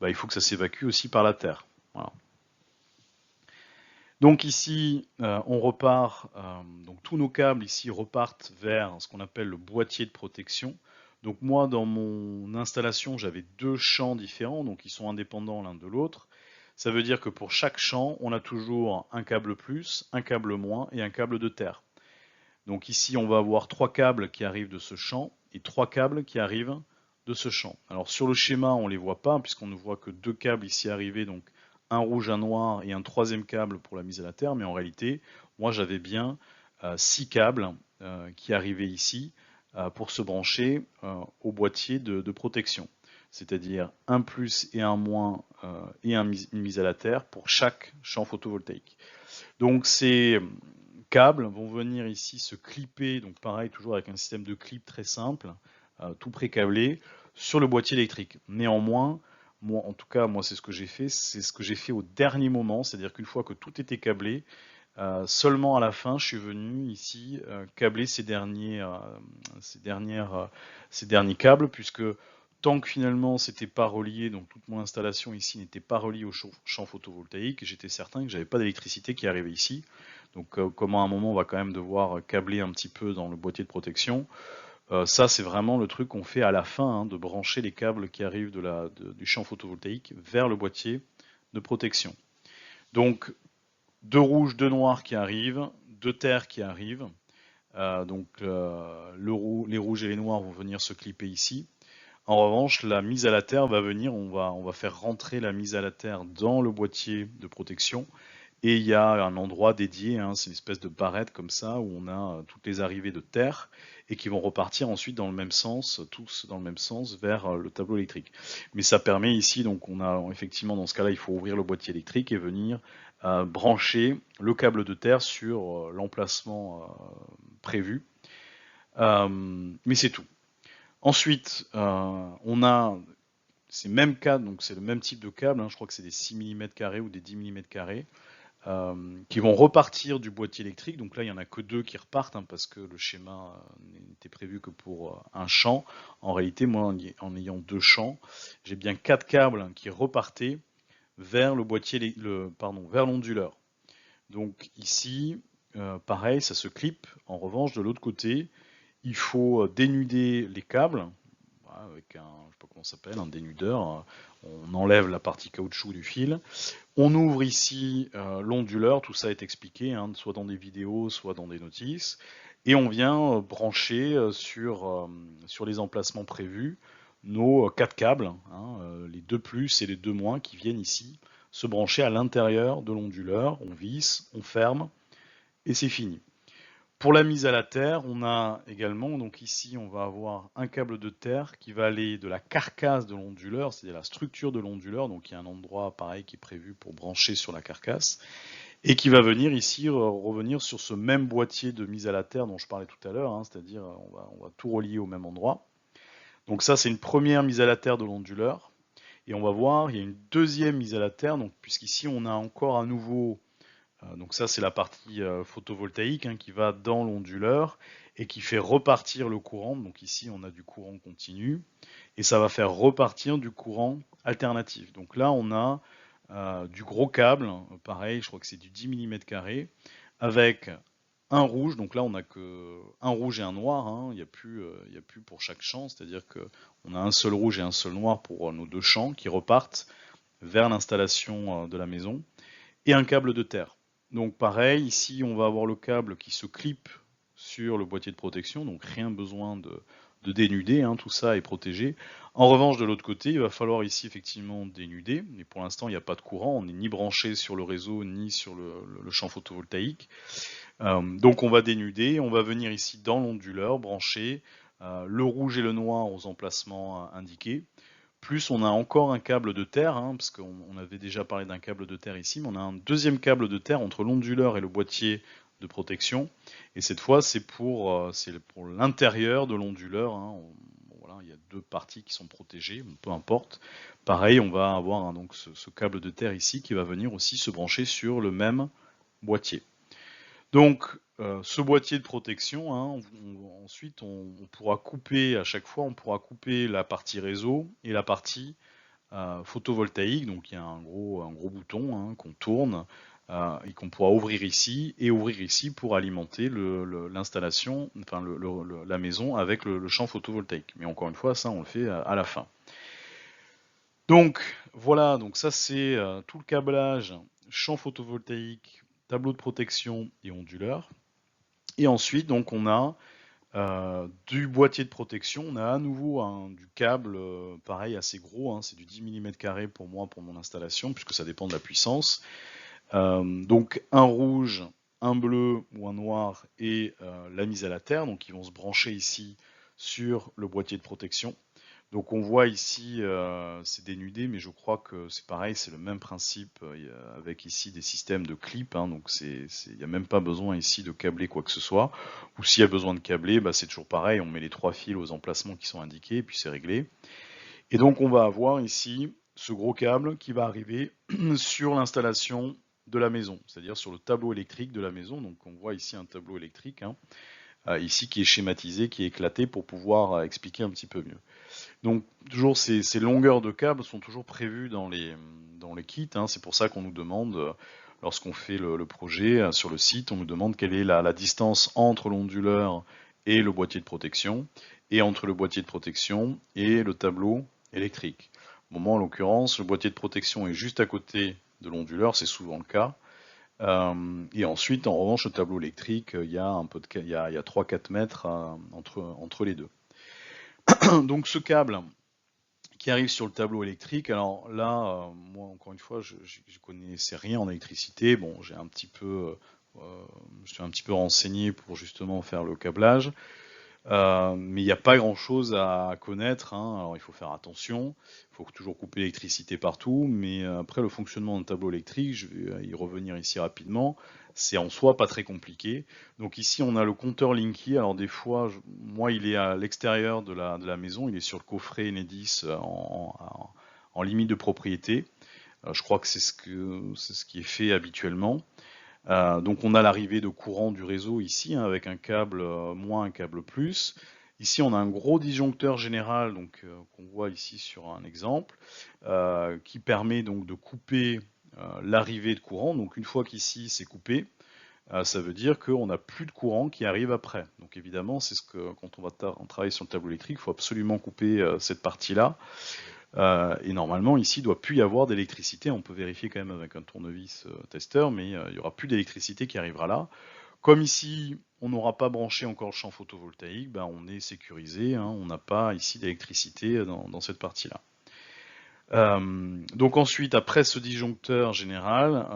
il faut que ça s'évacue aussi par la terre. Voilà. Donc ici, on repart, donc tous nos câbles ici repartent vers ce qu'on appelle le boîtier de protection. Donc moi, dans mon installation, j'avais 2 champs différents, donc ils sont indépendants l'un de l'autre. Ça veut dire que pour chaque champ, on a toujours un câble plus, un câble moins et un câble de terre. Donc ici, on va avoir 3 câbles qui arrivent de ce champ et 3 câbles qui arrivent de ce champ. Alors sur le schéma, on ne les voit pas puisqu'on ne voit que 2 câbles ici arriver, donc un rouge, un noir et un troisième câble pour la mise à la terre, mais en réalité, moi j'avais bien 6 câbles qui arrivaient ici pour se brancher au boîtier de protection. C'est-à-dire un plus et un moins et une mise à la terre pour chaque champ photovoltaïque. Donc ces câbles vont venir ici se clipper, donc pareil, toujours avec un système de clip très simple, tout pré-câblé, sur le boîtier électrique. Néanmoins, moi, en tout cas, moi c'est ce que j'ai fait au dernier moment, c'est-à-dire qu'une fois que tout était câblé, seulement à la fin, je suis venu ici câbler ces derniers câbles, puisque tant que finalement c'était pas relié, donc toute mon installation ici n'était pas reliée au champ photovoltaïque, j'étais certain que j'avais pas d'électricité qui arrivait ici. Donc comme à un moment on va quand même devoir câbler un petit peu dans le boîtier de protection, ça c'est vraiment le truc qu'on fait à la fin, hein, de brancher les câbles qui arrivent du champ photovoltaïque vers le boîtier de protection. Donc deux rouges, deux noirs qui arrivent, deux terres qui arrivent. Donc les rouges et les noirs vont venir se clipper ici. En revanche, la mise à la terre va venir, on va faire rentrer la mise à la terre dans le boîtier de protection. Et il y a un endroit dédié, hein, c'est une espèce de barrette comme ça, où on a toutes les arrivées de terre et qui vont repartir ensuite dans le même sens, tous dans le même sens, vers le tableau électrique. Mais ça permet ici, donc on a effectivement dans ce cas-là, il faut ouvrir le boîtier électrique et venir brancher le câble de terre sur l'emplacement prévu. Mais c'est tout. Ensuite, on a ces mêmes câbles, donc c'est le même type de câble, hein, je crois que c'est des 6 mm ou des 10 mm, qui vont repartir du boîtier électrique. Donc là, il n'y en a que deux qui repartent, hein, parce que le schéma n'était prévu que pour un champ. En réalité, moi, en ayant deux champs, j'ai bien 4 câbles qui repartaient vers le boîtier, vers l'onduleur. Donc ici, pareil, ça se clip. En revanche, de l'autre côté, il faut dénuder les câbles avec un, je sais pas comment ça s'appelle, un dénudeur. On enlève la partie caoutchouc du fil. On ouvre ici l'onduleur, tout ça est expliqué, hein, soit dans des vidéos, soit dans des notices. Et on vient brancher sur les emplacements prévus nos 4 câbles, hein, les 2 plus et les 2 moins qui viennent ici se brancher à l'intérieur de l'onduleur. On visse, on ferme et c'est fini. Pour la mise à la terre, on a également, donc ici on va avoir un câble de terre qui va aller de la carcasse de l'onduleur, c'est-à-dire la structure de l'onduleur, donc il y a un endroit pareil qui est prévu pour brancher sur la carcasse, et qui va venir ici revenir sur ce même boîtier de mise à la terre dont je parlais tout à l'heure, hein, c'est-à-dire on va tout relier au même endroit. Donc ça c'est une première mise à la terre de l'onduleur, et on va voir, il y a une deuxième mise à la terre, donc puisqu'ici on a encore à nouveau donc ça, c'est la partie photovoltaïque, hein, qui va dans l'onduleur et qui fait repartir le courant. Donc ici, on a du courant continu et ça va faire repartir du courant alternatif. Donc là, on a du gros câble, pareil, je crois que c'est du 10 mm avec un rouge. Donc là, on n'a que un rouge et un noir, hein. Il n'y a plus pour chaque champ, c'est-à-dire qu'on a un seul rouge et un seul noir pour nos deux champs qui repartent vers l'installation de la maison et un câble de terre. Donc pareil, ici on va avoir le câble qui se clip sur le boîtier de protection, donc rien besoin de dénuder, hein, tout ça est protégé. En revanche, de l'autre côté, il va falloir ici effectivement dénuder, mais pour l'instant il n'y a pas de courant, on n'est ni branché sur le réseau ni sur le champ photovoltaïque. Donc on va dénuder, on va venir ici dans l'onduleur, brancher le rouge et le noir aux emplacements indiqués. Plus on a encore un câble de terre, hein, parce qu'on avait déjà parlé d'un câble de terre ici, mais on a un deuxième câble de terre entre l'onduleur et le boîtier de protection. Et cette fois, c'est pour l'intérieur de l'onduleur, hein. Voilà, il y a deux parties qui sont protégées, peu importe. Pareil, on va avoir, hein, donc ce câble de terre ici qui va venir aussi se brancher sur le même boîtier. Donc, ce boîtier de protection, hein, ensuite on pourra couper, à chaque fois, on pourra couper la partie réseau et la partie photovoltaïque. Donc il y a un gros bouton, hein, qu'on tourne et qu'on pourra ouvrir ici et ouvrir ici pour alimenter l'installation, enfin la maison avec le champ photovoltaïque. Mais encore une fois, ça on le fait à la fin. Donc voilà, donc ça c'est tout le câblage champ photovoltaïque, tableau de protection et onduleur. Et ensuite, donc, on a du boîtier de protection, on a à nouveau du câble, pareil, assez gros, hein, c'est du 10 mm pour moi, pour mon installation, puisque ça dépend de la puissance. Donc, un rouge, un bleu ou un noir et la mise à la terre, donc ils vont se brancher ici sur le boîtier de protection. Donc on voit ici, c'est dénudé, mais je crois que c'est pareil, c'est le même principe avec ici des systèmes de clips, hein, donc il n'y a même pas besoin ici de câbler quoi que ce soit. Ou s'il y a besoin de câbler, bah, c'est toujours pareil, on met les 3 fils aux emplacements qui sont indiqués, et puis c'est réglé. Et donc on va avoir ici ce gros câble qui va arriver sur l'installation de la maison, c'est-à-dire sur le tableau électrique de la maison. Donc on voit ici un tableau électrique, hein, ici qui est schématisé, qui est éclaté pour pouvoir expliquer un petit peu mieux. Donc toujours ces longueurs de câbles sont toujours prévues dans les kits, hein. C'est pour ça qu'on nous demande lorsqu'on fait le projet sur le site, on nous demande quelle est la distance entre l'onduleur et le boîtier de protection, et entre le boîtier de protection et le tableau électrique. Au moment, en l'occurrence, le boîtier de protection est juste à côté de l'onduleur, c'est souvent le cas. Et ensuite, en revanche, le tableau électrique, il y a 3-4 mètres entre les deux. Donc ce câble qui arrive sur le tableau électrique, alors là, moi encore une fois, je connaissais rien en électricité. Bon, je suis un petit peu renseigné pour justement faire le câblage. Mais il n'y a pas grand-chose à connaître, hein. Alors il faut faire attention, il faut toujours couper l'électricité partout, mais après le fonctionnement d'un tableau électrique, je vais y revenir ici rapidement, c'est en soi pas très compliqué. Donc ici on a le compteur Linky, alors des fois, moi il est à l'extérieur de la maison, il est sur le coffret Enedis en limite de propriété. Je crois que c'est ce qui est fait habituellement. Donc on a l'arrivée de courant du réseau ici, hein, avec un câble moins, un câble plus. Ici on a un gros disjoncteur général, donc qu'on voit ici sur un exemple, qui permet donc de couper l'arrivée de courant. Donc une fois qu'ici c'est coupé, ça veut dire qu'on n'a plus de courant qui arrive après. Donc évidemment, c'est ce que quand on va travailler sur le tableau électrique, il faut absolument couper cette partie-là. Et normalement, ici, il ne doit plus y avoir d'électricité. On peut vérifier quand même avec un tournevis testeur, mais il n'y aura plus d'électricité qui arrivera là. Comme ici, on n'aura pas branché encore le champ photovoltaïque, ben on est sécurisé, hein, on n'a pas ici d'électricité dans cette partie-là. Donc ensuite, après ce disjoncteur général,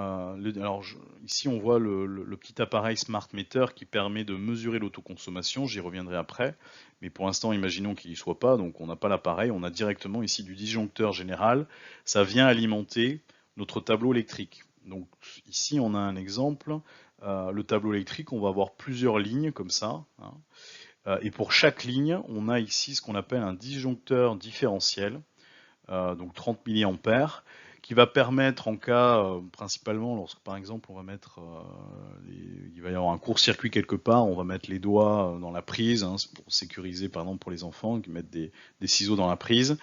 ici on voit le petit appareil Smart Meter qui permet de mesurer l'autoconsommation, j'y reviendrai après, mais pour l'instant imaginons qu'il n'y soit pas, donc on n'a pas l'appareil, on a directement ici du disjoncteur général, ça vient alimenter notre tableau électrique. Donc ici on a un exemple, le tableau électrique, on va avoir plusieurs lignes comme ça, hein, et pour chaque ligne, on a ici ce qu'on appelle un disjoncteur différentiel, donc 30 mA, qui va permettre en cas, principalement lorsque par exemple on va mettre, il va y avoir un court-circuit quelque part, on va mettre les doigts dans la prise, hein, pour sécuriser par exemple pour les enfants qui mettent des ciseaux dans la prise.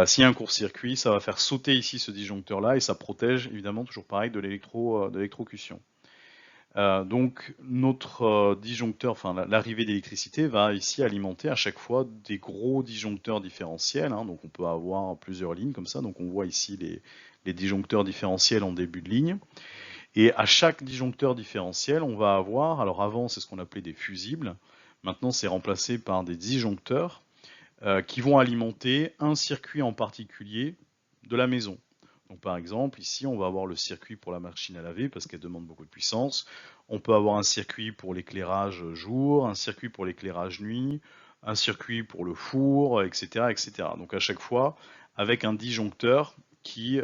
S'il y a un court-circuit, ça va faire sauter ici ce disjoncteur là et ça protège évidemment toujours pareil de l'électrocution. Donc notre disjoncteur, enfin l'arrivée d'électricité va ici alimenter à chaque fois des gros disjoncteurs différentiels, hein, donc on peut avoir plusieurs lignes comme ça, donc on voit ici les disjoncteurs différentiels en début de ligne, et à chaque disjoncteur différentiel on va avoir, alors avant c'est ce qu'on appelait des fusibles, maintenant c'est remplacé par des disjoncteurs qui vont alimenter un circuit en particulier de la maison. Donc par exemple, ici, on va avoir le circuit pour la machine à laver parce qu'elle demande beaucoup de puissance. On peut avoir un circuit pour l'éclairage jour, un circuit pour l'éclairage nuit, un circuit pour le four, etc., etc. Donc à chaque fois, avec un disjoncteur qui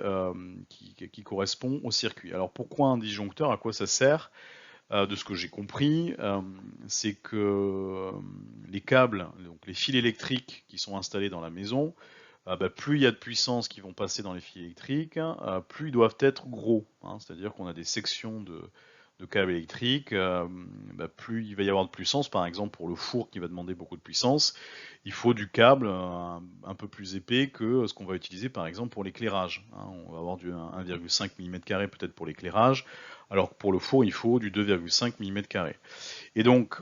correspond au circuit. Alors pourquoi un disjoncteur? À quoi ça sert? De ce que j'ai compris, c'est que les câbles, donc les fils électriques qui sont installés dans la maison, plus il y a de puissance qui vont passer dans les fils électriques, plus ils doivent être gros, hein. C'est-à-dire qu'on a des sections de câbles électriques, plus il va y avoir de puissance, par exemple pour le four qui va demander beaucoup de puissance, il faut du câble un peu plus épais que ce qu'on va utiliser par exemple pour l'éclairage, hein. On va avoir du 1,5 mm² peut-être pour l'éclairage, alors que pour le four il faut du 2,5 mm². Et donc,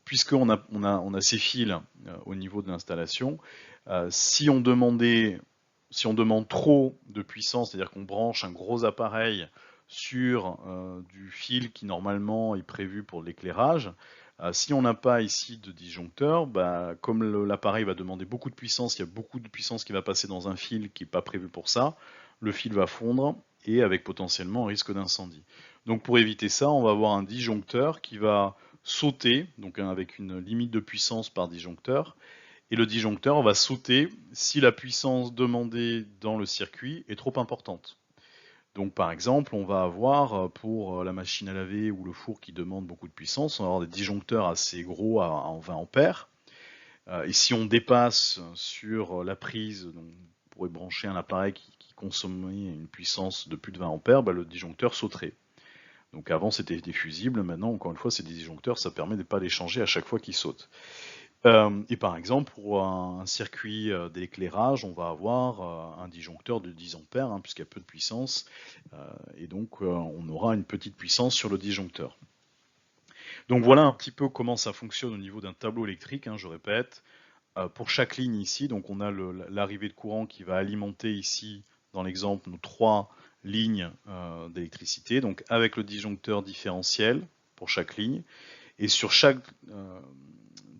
puisqu'on a ces fils au niveau de l'installation, si on demande trop de puissance, c'est-à-dire qu'on branche un gros appareil sur du fil qui normalement est prévu pour l'éclairage, si on n'a pas ici de disjoncteur, comme l'appareil va demander beaucoup de puissance, il y a beaucoup de puissance qui va passer dans un fil qui n'est pas prévu pour ça, le fil va fondre et avec potentiellement un risque d'incendie. Donc pour éviter ça, on va avoir un disjoncteur qui va sauter, donc avec une limite de puissance par disjoncteur, et le disjoncteur va sauter si la puissance demandée dans le circuit est trop importante. Donc par exemple, on va avoir pour la machine à laver ou le four qui demande beaucoup de puissance, on va avoir des disjoncteurs assez gros en 20 ampères. Et si on dépasse sur la prise, donc on pourrait brancher un appareil qui consommait une puissance de plus de 20 ampères, le disjoncteur sauterait. Donc avant c'était des fusibles, maintenant encore une fois c'est des disjoncteurs, ça permet de ne pas les changer à chaque fois qu'ils sautent. Et par exemple, pour un circuit d'éclairage, on va avoir un disjoncteur de 10 ampères, hein, puisqu'il y a peu de puissance, et donc on aura une petite puissance sur le disjoncteur. Donc voilà un petit peu comment ça fonctionne au niveau d'un tableau électrique, hein, je répète. Pour chaque ligne ici, donc on a l'arrivée de courant qui va alimenter ici, dans l'exemple, nos 3 lignes d'électricité, donc avec le disjoncteur différentiel pour chaque ligne. Et sur chaque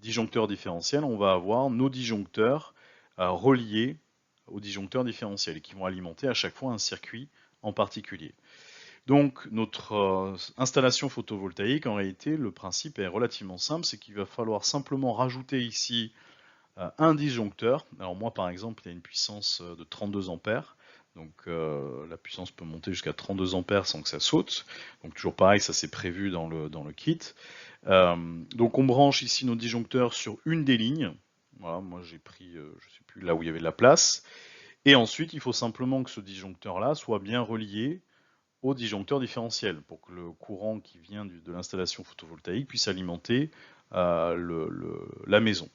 disjoncteur différentiel, on va avoir nos disjoncteurs reliés au disjoncteur différentiel et qui vont alimenter à chaque fois un circuit en particulier. Donc notre installation photovoltaïque, en réalité, le principe est relativement simple, c'est qu'il va falloir simplement rajouter ici un disjoncteur. Alors moi par exemple, il y a une puissance de 32 ampères, donc la puissance peut monter jusqu'à 32 ampères sans que ça saute. Donc toujours pareil, ça c'est prévu dans le kit. Donc on branche ici nos disjoncteurs sur une des lignes. Voilà, moi j'ai pris, je sais plus, là où il y avait de la place. Et ensuite, il faut simplement que ce disjoncteur-là soit bien relié au disjoncteur différentiel pour que le courant qui vient de l'installation photovoltaïque puisse alimenter la maison.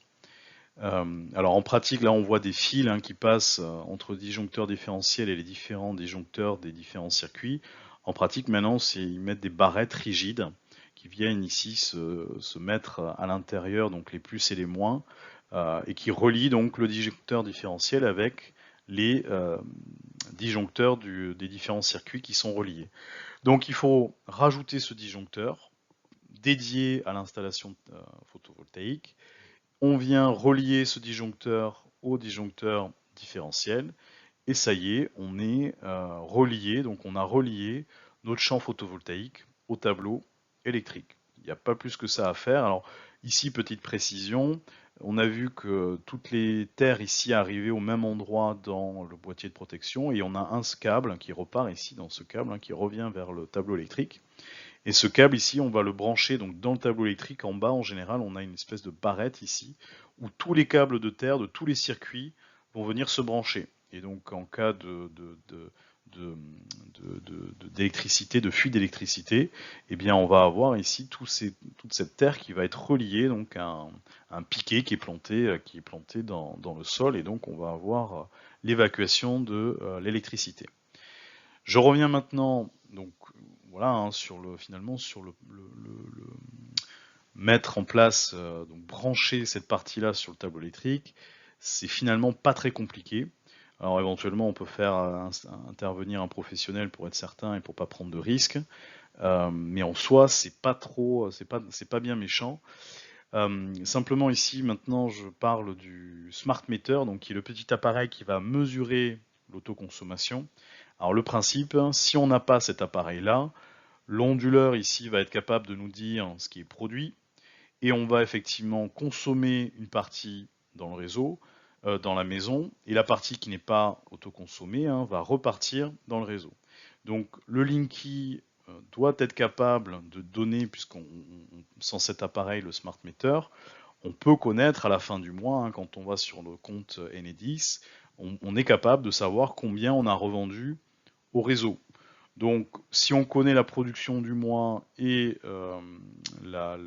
Alors en pratique, là on voit des fils qui passent entre disjoncteurs différentiels et les différents disjoncteurs des différents circuits. En pratique, maintenant, ils mettent des barrettes rigides qui viennent ici se mettre à l'intérieur, donc les plus et les moins, et qui relient donc le disjoncteur différentiel avec les disjoncteurs des différents circuits qui sont reliés. Donc il faut rajouter ce disjoncteur dédié à l'installation photovoltaïque. On vient relier ce disjoncteur au disjoncteur différentiel et ça y est, on est relié, donc on a relié notre champ photovoltaïque au tableau électrique. Il n'y a pas plus que ça à faire. Alors ici, petite précision, on a vu que toutes les terres ici arrivaient au même endroit dans le boîtier de protection et on a un câble qui repart ici dans ce câble qui revient vers le tableau électrique. Et ce câble ici, on va le brancher donc dans le tableau électrique. En bas, en général, on a une espèce de barrette ici où tous les câbles de terre de tous les circuits vont venir se brancher. Et donc, en cas d'électricité, de fuite d'électricité, eh bien, on va avoir ici toute cette terre qui va être reliée donc à un piquet qui est planté dans le sol, et donc on va avoir l'évacuation de l'électricité. Je reviens maintenant donc voilà, finalement sur le mettre en place, donc brancher cette partie-là sur le tableau électrique, c'est finalement pas très compliqué. Alors éventuellement on peut faire intervenir un professionnel pour être certain et pour pas prendre de risques, mais en soi c'est pas trop, c'est pas bien méchant. Simplement ici maintenant je parle du smart meter, donc qui est le petit appareil qui va mesurer l'autoconsommation. Alors le principe, si on n'a pas cet appareil-là, l'onduleur ici va être capable de nous dire ce qui est produit et on va effectivement consommer une partie dans le réseau, dans la maison, et la partie qui n'est pas autoconsommée va repartir dans le réseau. Donc le Linky doit être capable de donner, sans cet appareil, le smart meter, on peut connaître à la fin du mois, quand on va sur le compte Enedis, on est capable de savoir combien on a revendu au réseau. Donc, si on connaît la production du mois et la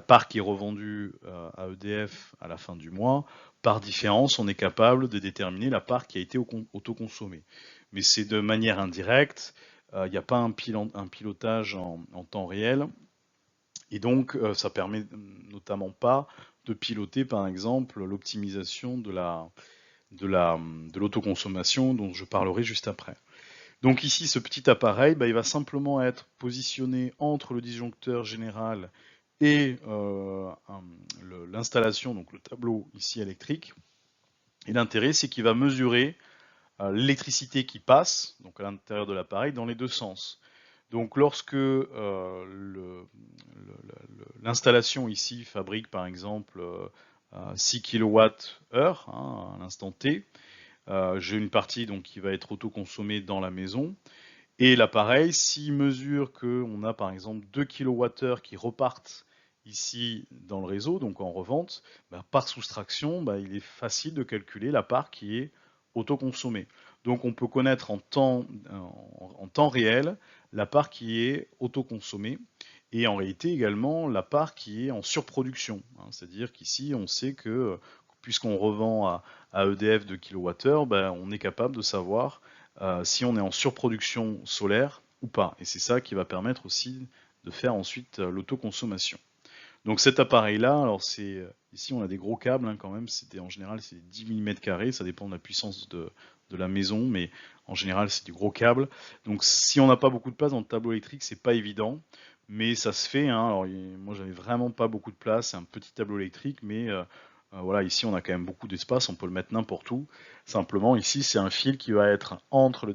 part qui est revendue à EDF à la fin du mois, par différence, on est capable de déterminer la part qui a été autoconsommée. Mais c'est de manière indirecte, il n'y a pas un pilotage en temps réel, et donc ça permet notamment pas de piloter, par exemple, l'optimisation de l'autoconsommation dont je parlerai juste après. Donc ici, ce petit appareil, il va simplement être positionné entre le disjoncteur général et l'installation, donc le tableau ici électrique. Et l'intérêt, c'est qu'il va mesurer l'électricité qui passe, donc à l'intérieur de l'appareil, dans les deux sens. Donc lorsque l'installation ici fabrique par exemple 6 kWh à l'instant T, j'ai une partie donc, qui va être autoconsommée dans la maison. Et l'appareil, s'il mesure qu'on a par exemple 2 kWh qui repartent ici dans le réseau, donc en revente, par soustraction, il est facile de calculer la part qui est autoconsommée. Donc on peut connaître en temps réel la part qui est autoconsommée. et en réalité également la part qui est en surproduction. C'est-à-dire qu'ici, on sait que puisqu'on revend à EDF de kWh, ben, on est capable de savoir si on est en surproduction solaire ou pas. Et c'est ça qui va permettre aussi de faire ensuite l'autoconsommation. Donc cet appareil-là, alors c'est ici on a des gros câbles quand même, en général c'est 10 mm², ça dépend de la puissance de la maison, mais en général c'est du gros câble. Donc si on n'a pas beaucoup de place dans le tableau électrique, c'est pas évident, mais ça se fait. Alors moi j'avais vraiment pas beaucoup de place, c'est un petit tableau électrique, mais voilà, ici on a quand même beaucoup d'espace, on peut le mettre n'importe où. Simplement ici c'est un fil qui va être entre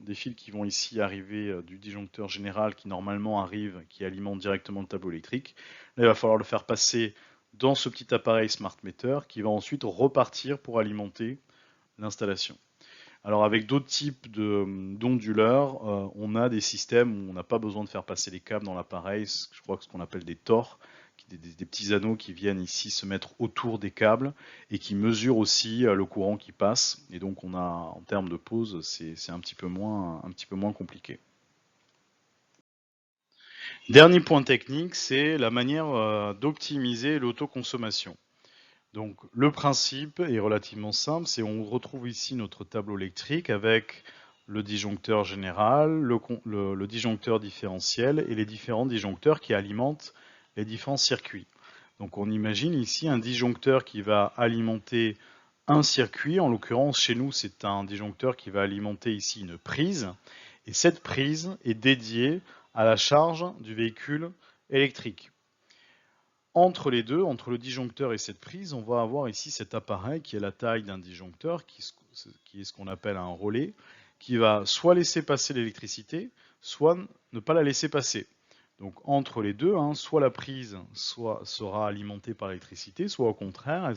des fils qui vont ici arriver du disjoncteur général qui normalement arrive, qui alimente directement le tableau électrique. Là, il va falloir le faire passer dans ce petit appareil smart meter qui va ensuite repartir pour alimenter l'installation. Alors avec d'autres types d'onduleurs, on a des systèmes où on n'a pas besoin de faire passer les câbles dans l'appareil, je crois que ce qu'on appelle des TOR, des petits anneaux qui viennent ici se mettre autour des câbles et qui mesurent aussi le courant qui passe. Et donc on a, en termes de pause, c'est un petit peu moins compliqué. Dernier point technique, c'est la manière d'optimiser l'autoconsommation. Donc le principe est relativement simple, c'est on retrouve ici notre tableau électrique avec le disjoncteur général, le disjoncteur différentiel et les différents disjoncteurs qui alimentent les différents circuits. Donc on imagine ici un disjoncteur qui va alimenter un circuit, en l'occurrence chez nous c'est un disjoncteur qui va alimenter ici une prise, et cette prise est dédiée à la charge du véhicule électrique. Entre les deux, entre le disjoncteur et cette prise, on va avoir ici cet appareil qui est la taille d'un disjoncteur, qui est ce qu'on appelle un relais, qui va soit laisser passer l'électricité, soit ne pas la laisser passer. Donc entre les deux, soit la prise sera alimentée par l'électricité, soit au contraire, elle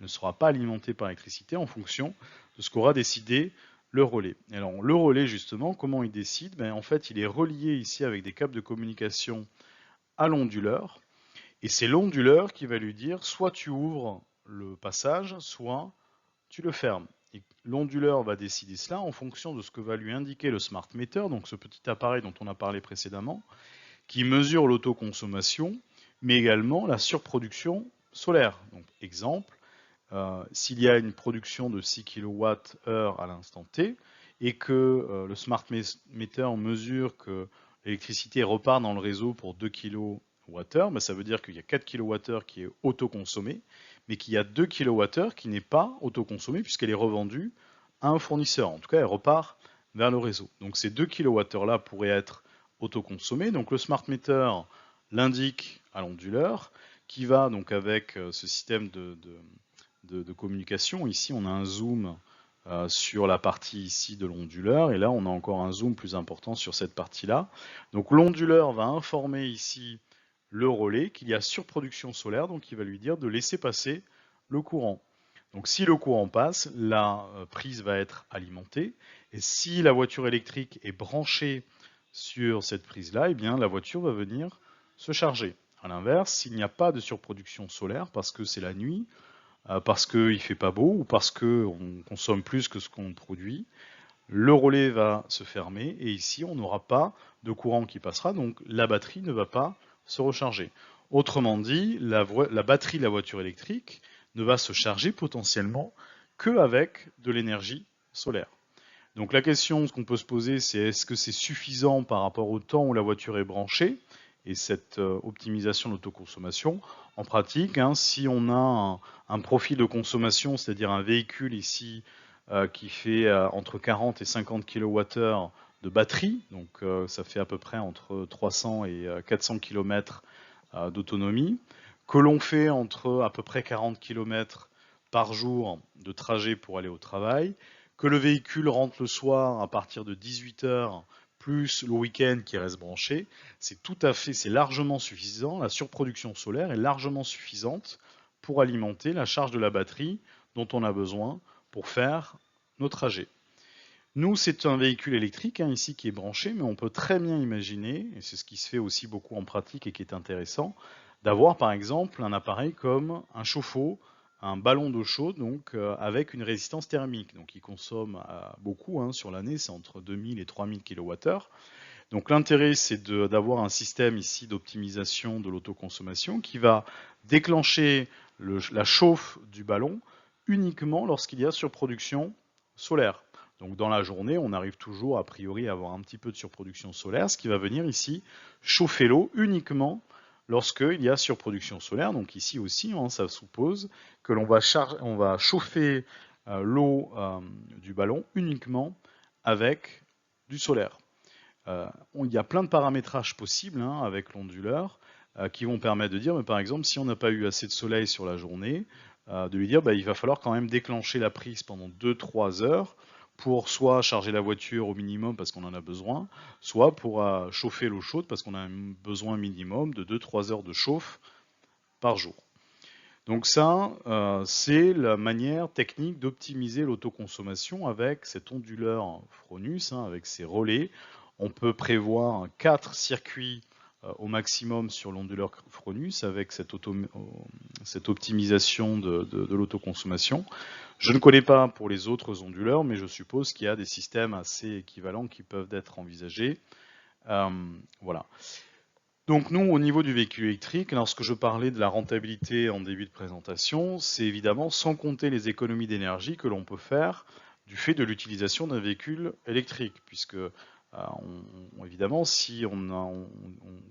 ne sera pas alimentée par l'électricité en fonction de ce qu'aura décidé le relais. Et alors le relais justement, comment il décide? En fait, il est relié ici avec des câbles de communication à l'onduleur. Et c'est l'onduleur qui va lui dire soit tu ouvres le passage, soit tu le fermes. Et l'onduleur va décider cela en fonction de ce que va lui indiquer le smart meter, donc ce petit appareil dont on a parlé précédemment, qui mesure l'autoconsommation, mais également la surproduction solaire. Donc exemple, s'il y a une production de 6 kWh à l'instant T, et que le smart meter mesure que l'électricité repart dans le réseau pour 2 kWh, ça veut dire qu'il y a 4 kWh qui est autoconsommé, mais qu'il y a 2 kWh qui n'est pas autoconsommé puisqu'elle est revendue à un fournisseur. En tout cas, elle repart vers le réseau. Donc ces 2 kWh là pourraient être autoconsommés. Donc le smart meter l'indique à l'onduleur qui va donc avec ce système de communication. Ici, on a un zoom sur la partie ici de l'onduleur, et là, on a encore un zoom plus important sur cette partie-là. Donc l'onduleur va informer ici le relais qu'il y a surproduction solaire, donc il va lui dire de laisser passer le courant. Donc si le courant passe, la prise va être alimentée, et si la voiture électrique est branchée sur cette prise-là, eh bien la voiture va venir se charger. A l'inverse, s'il n'y a pas de surproduction solaire, parce que c'est la nuit, parce qu'il ne fait pas beau ou parce qu'on consomme plus que ce qu'on produit, le relais va se fermer et ici on n'aura pas de courant qui passera, donc la batterie ne va pas se recharger. Autrement dit, la batterie de la voiture électrique ne va se charger potentiellement qu'avec de l'énergie solaire. Donc la question qu'on peut se poser, c'est est-ce que c'est suffisant par rapport au temps où la voiture est branchée et cette optimisation de l'autoconsommation? En pratique, si on a un profil de consommation, c'est-à-dire un véhicule ici qui fait entre 40 et 50 kWh de batterie, donc ça fait à peu près entre 300 et 400 km d'autonomie, que l'on fait entre à peu près 40 km par jour de trajet pour aller au travail, que le véhicule rentre le soir à partir de 18 h, plus le week-end qui reste branché, c'est largement suffisant, la surproduction solaire est largement suffisante pour alimenter la charge de la batterie dont on a besoin pour faire nos trajets. Nous, c'est un véhicule électrique ici qui est branché, mais on peut très bien imaginer, et c'est ce qui se fait aussi beaucoup en pratique et qui est intéressant, d'avoir par exemple un appareil comme un chauffe-eau, un ballon d'eau chaude, donc avec une résistance thermique, donc il consomme beaucoup sur l'année, c'est entre 2000 et 3000 kWh. Donc l'intérêt, c'est d'avoir un système ici d'optimisation de l'autoconsommation qui va déclencher la chauffe du ballon uniquement lorsqu'il y a surproduction solaire. Donc dans la journée, on arrive toujours a priori à avoir un petit peu de surproduction solaire, ce qui va venir ici chauffer l'eau uniquement lorsqu'il y a surproduction solaire. Donc ici aussi, hein, ça suppose que l'on va, chauffer l'eau du ballon uniquement avec du solaire. Il y a plein de paramétrages possibles hein, avec l'onduleur qui vont permettre de dire, mais par exemple, si on n'a pas eu assez de soleil sur la journée, de lui dire, il va falloir quand même déclencher la prise pendant 2-3 heures pour soit charger la voiture au minimum parce qu'on en a besoin, soit pour chauffer l'eau chaude parce qu'on a un besoin minimum de 2-3 heures de chauffe par jour. Donc ça, c'est la manière technique d'optimiser l'autoconsommation avec cet onduleur Fronus, hein, avec ses relais. On peut prévoir 4 circuits au maximum sur l'onduleur Fronus avec cette optimisation de l'autoconsommation. Je ne connais pas pour les autres onduleurs, mais je suppose qu'il y a des systèmes assez équivalents qui peuvent être envisagés. Voilà. Donc nous, au niveau du véhicule électrique, lorsque je parlais de la rentabilité en début de présentation, c'est évidemment sans compter les économies d'énergie que l'on peut faire du fait de l'utilisation d'un véhicule électrique, puisque évidemment, si on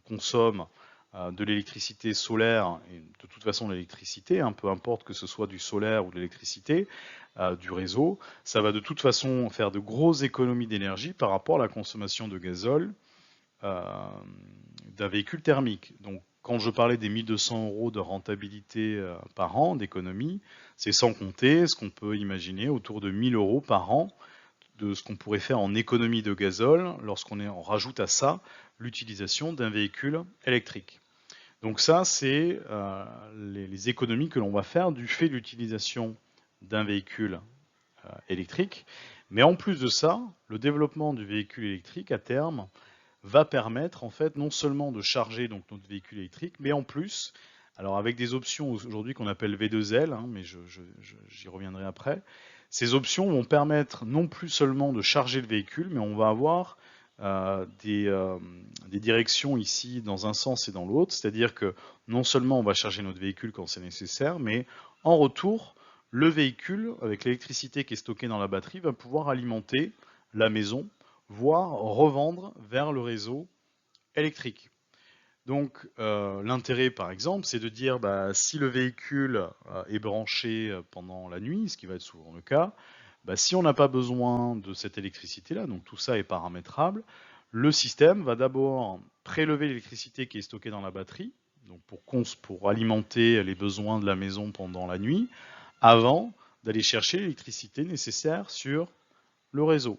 consomme de l'électricité solaire, et de toute façon l'électricité, hein, peu importe que ce soit du solaire ou de l'électricité, du réseau, ça va de toute façon faire de grosses économies d'énergie par rapport à la consommation de gazole d'un véhicule thermique. Donc, quand je parlais des 1200 € de rentabilité par an d'économie, c'est sans compter ce qu'on peut imaginer autour de 1000 € par an de ce qu'on pourrait faire en économie de gazole lorsqu'on rajoute à ça l'utilisation d'un véhicule électrique. Donc ça, c'est les économies que l'on va faire du fait de l'utilisation d'un véhicule électrique. Mais en plus de ça, le développement du véhicule électrique à terme va permettre en fait non seulement de charger donc notre véhicule électrique, mais en plus, alors avec des options aujourd'hui qu'on appelle V2L, hein, mais j'y reviendrai après, ces options vont permettre non plus seulement de charger le véhicule, mais on va avoir des directions ici dans un sens et dans l'autre, c'est-à-dire que non seulement on va charger notre véhicule quand c'est nécessaire, mais en retour, le véhicule, avec l'électricité qui est stockée dans la batterie, va pouvoir alimenter la maison, voire revendre vers le réseau électrique. Donc l'intérêt par exemple c'est de dire si le véhicule est branché pendant la nuit, ce qui va être souvent le cas, si on n'a pas besoin de cette électricité là, donc tout ça est paramétrable, le système va d'abord prélever l'électricité qui est stockée dans la batterie, donc pour alimenter les besoins de la maison pendant la nuit, avant d'aller chercher l'électricité nécessaire sur le réseau.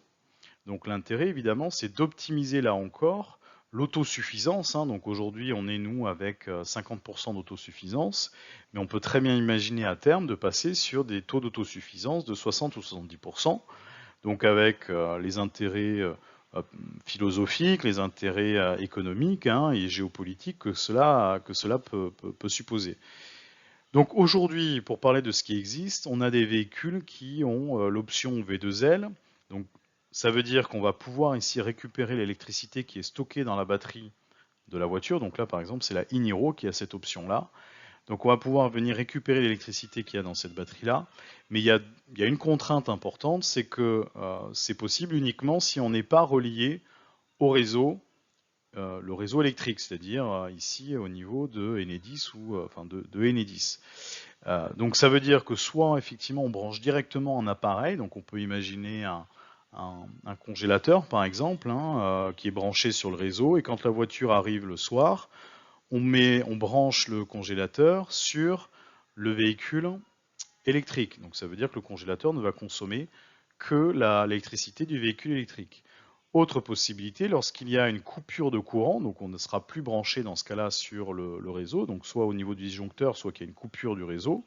Donc l'intérêt, évidemment, c'est d'optimiser là encore l'autosuffisance. Hein. Donc aujourd'hui, on est nous avec 50% d'autosuffisance, mais on peut très bien imaginer à terme de passer sur des taux d'autosuffisance de 60 ou 70%. Donc avec les intérêts philosophiques, les intérêts économiques hein, et géopolitiques que cela peut supposer. Donc aujourd'hui, pour parler de ce qui existe, on a des véhicules qui ont l'option V2L. Donc ça veut dire qu'on va pouvoir ici récupérer l'électricité qui est stockée dans la batterie de la voiture. Donc là, par exemple, c'est la iniro qui a cette option-là. Donc on va pouvoir venir récupérer l'électricité qu'il y a dans cette batterie-là. Mais il y a une contrainte importante, c'est que c'est possible uniquement si on n'est pas relié au réseau, le réseau électrique, c'est-à-dire ici au niveau de Enedis ou de Enedis. Donc ça veut dire que soit effectivement on branche directement un appareil, donc on peut imaginer un congélateur par exemple, hein, qui est branché sur le réseau, et quand la voiture arrive le soir, on branche le congélateur sur le véhicule électrique. Donc ça veut dire que le congélateur ne va consommer que l'électricité du véhicule électrique. Autre possibilité, lorsqu'il y a une coupure de courant, donc on ne sera plus branché dans ce cas-là sur le réseau, donc soit au niveau du disjoncteur, soit qu'il y a une coupure du réseau,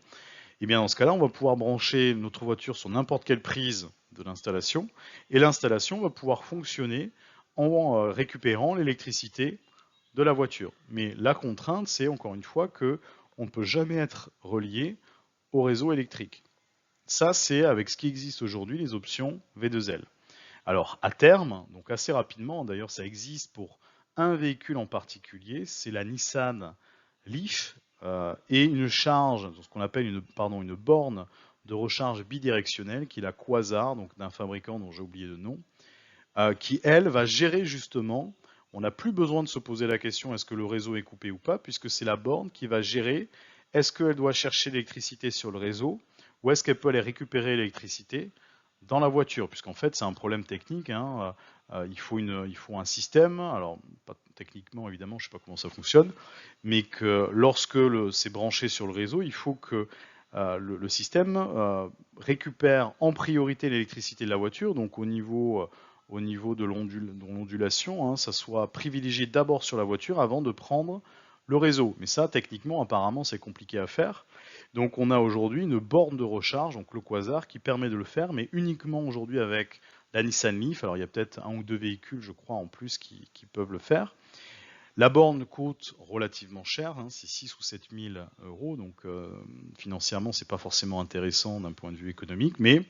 et bien dans ce cas-là, on va pouvoir brancher notre voiture sur n'importe quelle prise de l'installation, et l'installation va pouvoir fonctionner en récupérant l'électricité de la voiture. Mais la contrainte, c'est encore une fois que on ne peut jamais être relié au réseau électrique. Ça, c'est avec ce qui existe aujourd'hui, les options V2L. Alors à terme, donc assez rapidement, d'ailleurs ça existe pour un véhicule en particulier, c'est la Nissan Leaf et une charge, ce qu'on appelle une borne de recharge bidirectionnelle qui est la Quasar, donc d'un fabricant dont j'ai oublié le nom, qui elle va gérer justement, on n'a plus besoin de se poser la question est-ce que le réseau est coupé ou pas, puisque c'est la borne qui va gérer est-ce qu'elle doit chercher l'électricité sur le réseau ou est-ce qu'elle peut aller récupérer l'électricité dans la voiture, puisqu'en fait c'est un problème technique, hein, il faut un système, alors pas techniquement évidemment, je ne sais pas comment ça fonctionne, mais que lorsque c'est branché sur le réseau, il faut que le système récupère en priorité l'électricité de la voiture, donc au niveau de l'ondulation, hein, ça soit privilégié d'abord sur la voiture avant de prendre le réseau. Mais ça, techniquement, apparemment, c'est compliqué à faire. Donc on a aujourd'hui une borne de recharge, donc le Quasar, qui permet de le faire, mais uniquement aujourd'hui avec la Nissan Leaf. Alors il y a peut-être un ou deux véhicules, je crois, en plus qui peuvent le faire. La borne coûte relativement cher, hein, c'est 6 ou 7 000 euros, donc financièrement c'est pas forcément intéressant d'un point de vue économique, mais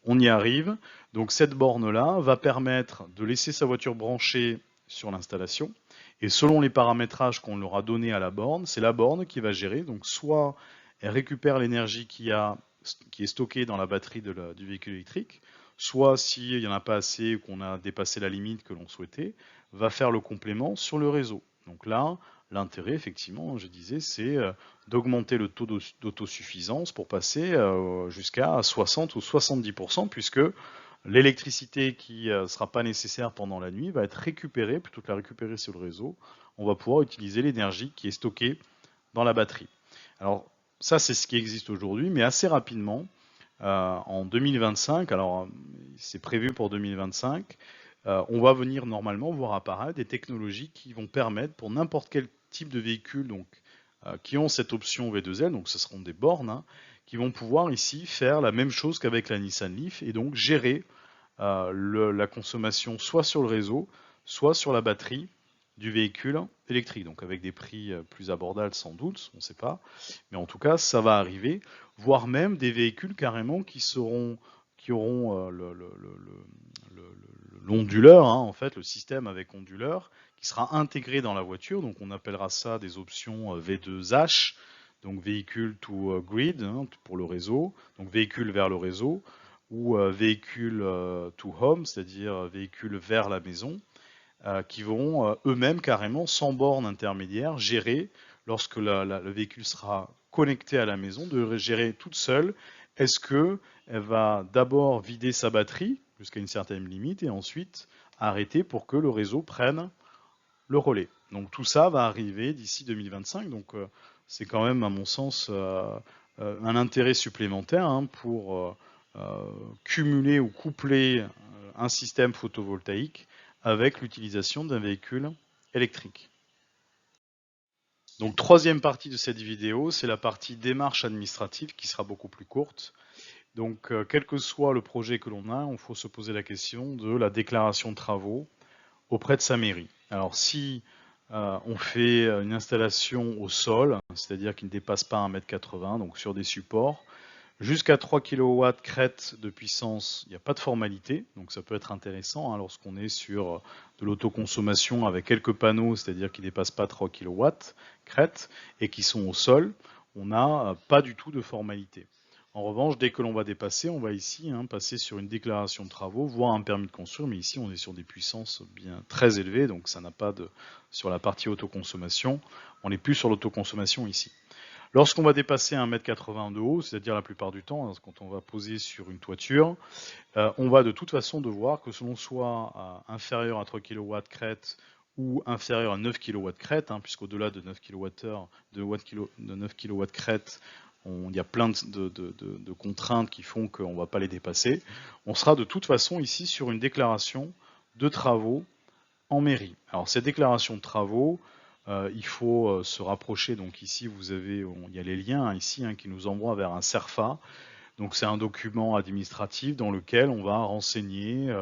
on y arrive. Donc cette borne-là va permettre de laisser sa voiture branchée sur l'installation, et selon les paramétrages qu'on leur a donnés à la borne, c'est la borne qui va gérer, donc soit elle récupère l'énergie qui est stockée dans la batterie du véhicule électrique, soit s'il n'y en a pas assez ou qu'on a dépassé la limite que l'on souhaitait, va faire le complément sur le réseau. Donc là, l'intérêt, effectivement, je disais, c'est d'augmenter le taux d'autosuffisance pour passer jusqu'à 60 ou 70%, puisque l'électricité qui ne sera pas nécessaire pendant la nuit va être récupérée, plutôt que la récupérer sur le réseau, on va pouvoir utiliser l'énergie qui est stockée dans la batterie. Alors ça, c'est ce qui existe aujourd'hui, mais assez rapidement, en 2025, alors c'est prévu pour 2025, on va venir normalement voir apparaître des technologies qui vont permettre pour n'importe quel type de véhicule donc, qui ont cette option V2L, donc ce seront des bornes, hein, qui vont pouvoir ici faire la même chose qu'avec la Nissan Leaf et donc gérer la consommation soit sur le réseau, soit sur la batterie du véhicule électrique, donc avec des prix plus abordables sans doute, on ne sait pas, mais en tout cas ça va arriver, voire même des véhicules carrément qui auront l'onduleur, hein, en fait, le système avec onduleur, qui sera intégré dans la voiture, donc on appellera ça des options V2H, donc véhicule to grid, hein, pour le réseau, donc véhicule vers le réseau, ou véhicule to home, c'est-à-dire véhicule vers la maison, qui vont eux-mêmes carrément, sans borne intermédiaire, gérer, lorsque le véhicule sera connecté à la maison, de gérer toute seule. Est-ce qu'elle va d'abord vider sa batterie jusqu'à une certaine limite et ensuite arrêter pour que le réseau prenne le relais. Donc tout ça va arriver d'ici 2025. Donc c'est quand même, à mon sens, un intérêt supplémentaire, hein, pour cumuler ou coupler un système photovoltaïque avec l'utilisation d'un véhicule électrique. Donc troisième partie de cette vidéo, c'est la partie démarche administrative qui sera beaucoup plus courte. Donc quel que soit le projet que l'on a, il faut se poser la question de la déclaration de travaux auprès de sa mairie. Alors si on fait une installation au sol, c'est-à-dire qui ne dépasse pas 1,80 m, donc sur des supports, jusqu'à 3 kW crête de puissance, il n'y a pas de formalité, donc ça peut être intéressant, hein, lorsqu'on est sur de l'autoconsommation avec quelques panneaux, c'est-à-dire qui ne dépassent pas 3 kW crête et qui sont au sol, on n'a pas du tout de formalité. En revanche, dès que l'on va dépasser, on va ici passer sur une déclaration de travaux, voire un permis de construire, mais ici on est sur des puissances bien très élevées, donc ça n'a pas de... Sur la partie autoconsommation, on n'est plus sur l'autoconsommation ici. Lorsqu'on va dépasser 1,80 m de haut, c'est-à-dire la plupart du temps, quand on va poser sur une toiture, on va de toute façon devoir, que l'on soit inférieur à 3 kW crête ou inférieur à 9 kW crête, puisqu'au-delà de 9 kW crête, il y a plein de contraintes qui font qu'on ne va pas les dépasser. On sera de toute façon ici sur une déclaration de travaux en mairie. Alors cette déclaration de travaux, il faut se rapprocher, donc ici vous avez, il y a les liens ici qui nous envoient vers un CERFA. Donc c'est un document administratif dans lequel on va renseigner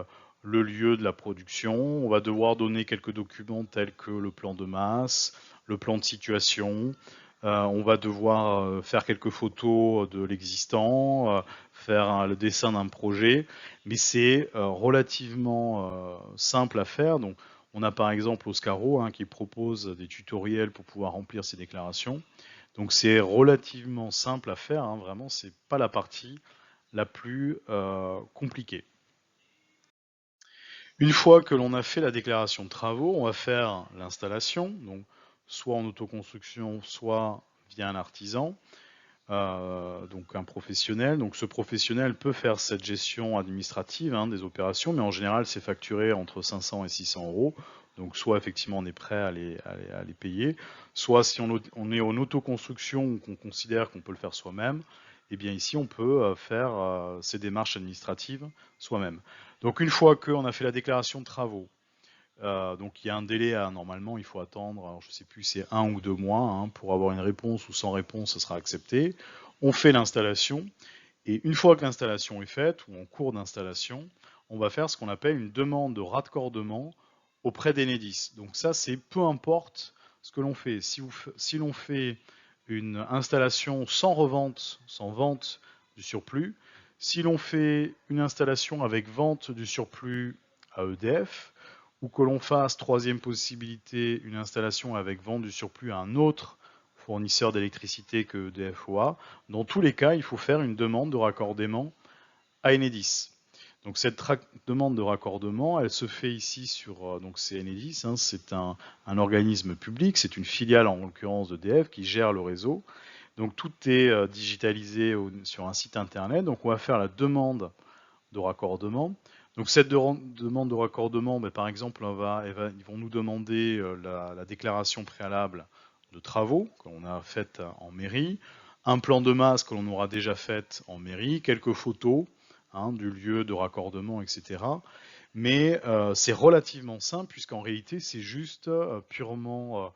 le lieu de la production. On va devoir donner quelques documents tels que le plan de masse, le plan de situation, on va devoir faire quelques photos de l'existant, faire le dessin d'un projet, mais c'est relativement simple à faire. Donc, on a par exemple Oscaro hein, qui propose des tutoriels pour pouvoir remplir ces déclarations. Donc, c'est relativement simple à faire. Hein, vraiment, c'est pas la partie la plus compliquée. Une fois que l'on a fait la déclaration de travaux, on va faire l'installation, donc soit en autoconstruction, soit via un artisan, donc un professionnel. Donc ce professionnel peut faire cette gestion administrative hein, des opérations, mais en général c'est facturé entre 500 et 600 euros. Donc soit effectivement on est prêt à les payer, soit si on est en autoconstruction ou qu'on considère qu'on peut le faire soi-même, et bien ici on peut faire ces démarches administratives soi-même. Donc une fois qu'on a fait la déclaration de travaux, donc il y a un délai normalement il faut attendre, alors je ne sais plus c'est 1 ou 2 mois hein, pour avoir une réponse ou sans réponse, ça sera accepté. On fait l'installation et une fois que l'installation est faite ou en cours d'installation, on va faire ce qu'on appelle une demande de raccordement auprès d'Enedis. Donc ça c'est peu importe ce que l'on fait. Si l'on fait une installation sans revente, sans vente du surplus, si l'on fait une installation avec vente du surplus à EDF, ou que l'on fasse, troisième possibilité, une installation avec vente du surplus à un autre fournisseur d'électricité que EDF-OA, dans tous les cas, il faut faire une demande de raccordement à Enedis. Donc cette demande de raccordement, elle se fait ici sur, donc c'est Enedis, hein, c'est un organisme public, c'est une filiale en l'occurrence d'EDF qui gère le réseau. Donc tout est digitalisé sur un site internet, donc on va faire la demande de raccordement. Donc cette demande de raccordement, par exemple, ils vont nous demander la déclaration préalable de travaux que l'on a faite en mairie, un plan de masse que l'on aura déjà fait en mairie, quelques photos hein, du lieu de raccordement, etc. Mais c'est relativement simple puisqu'en réalité c'est juste purement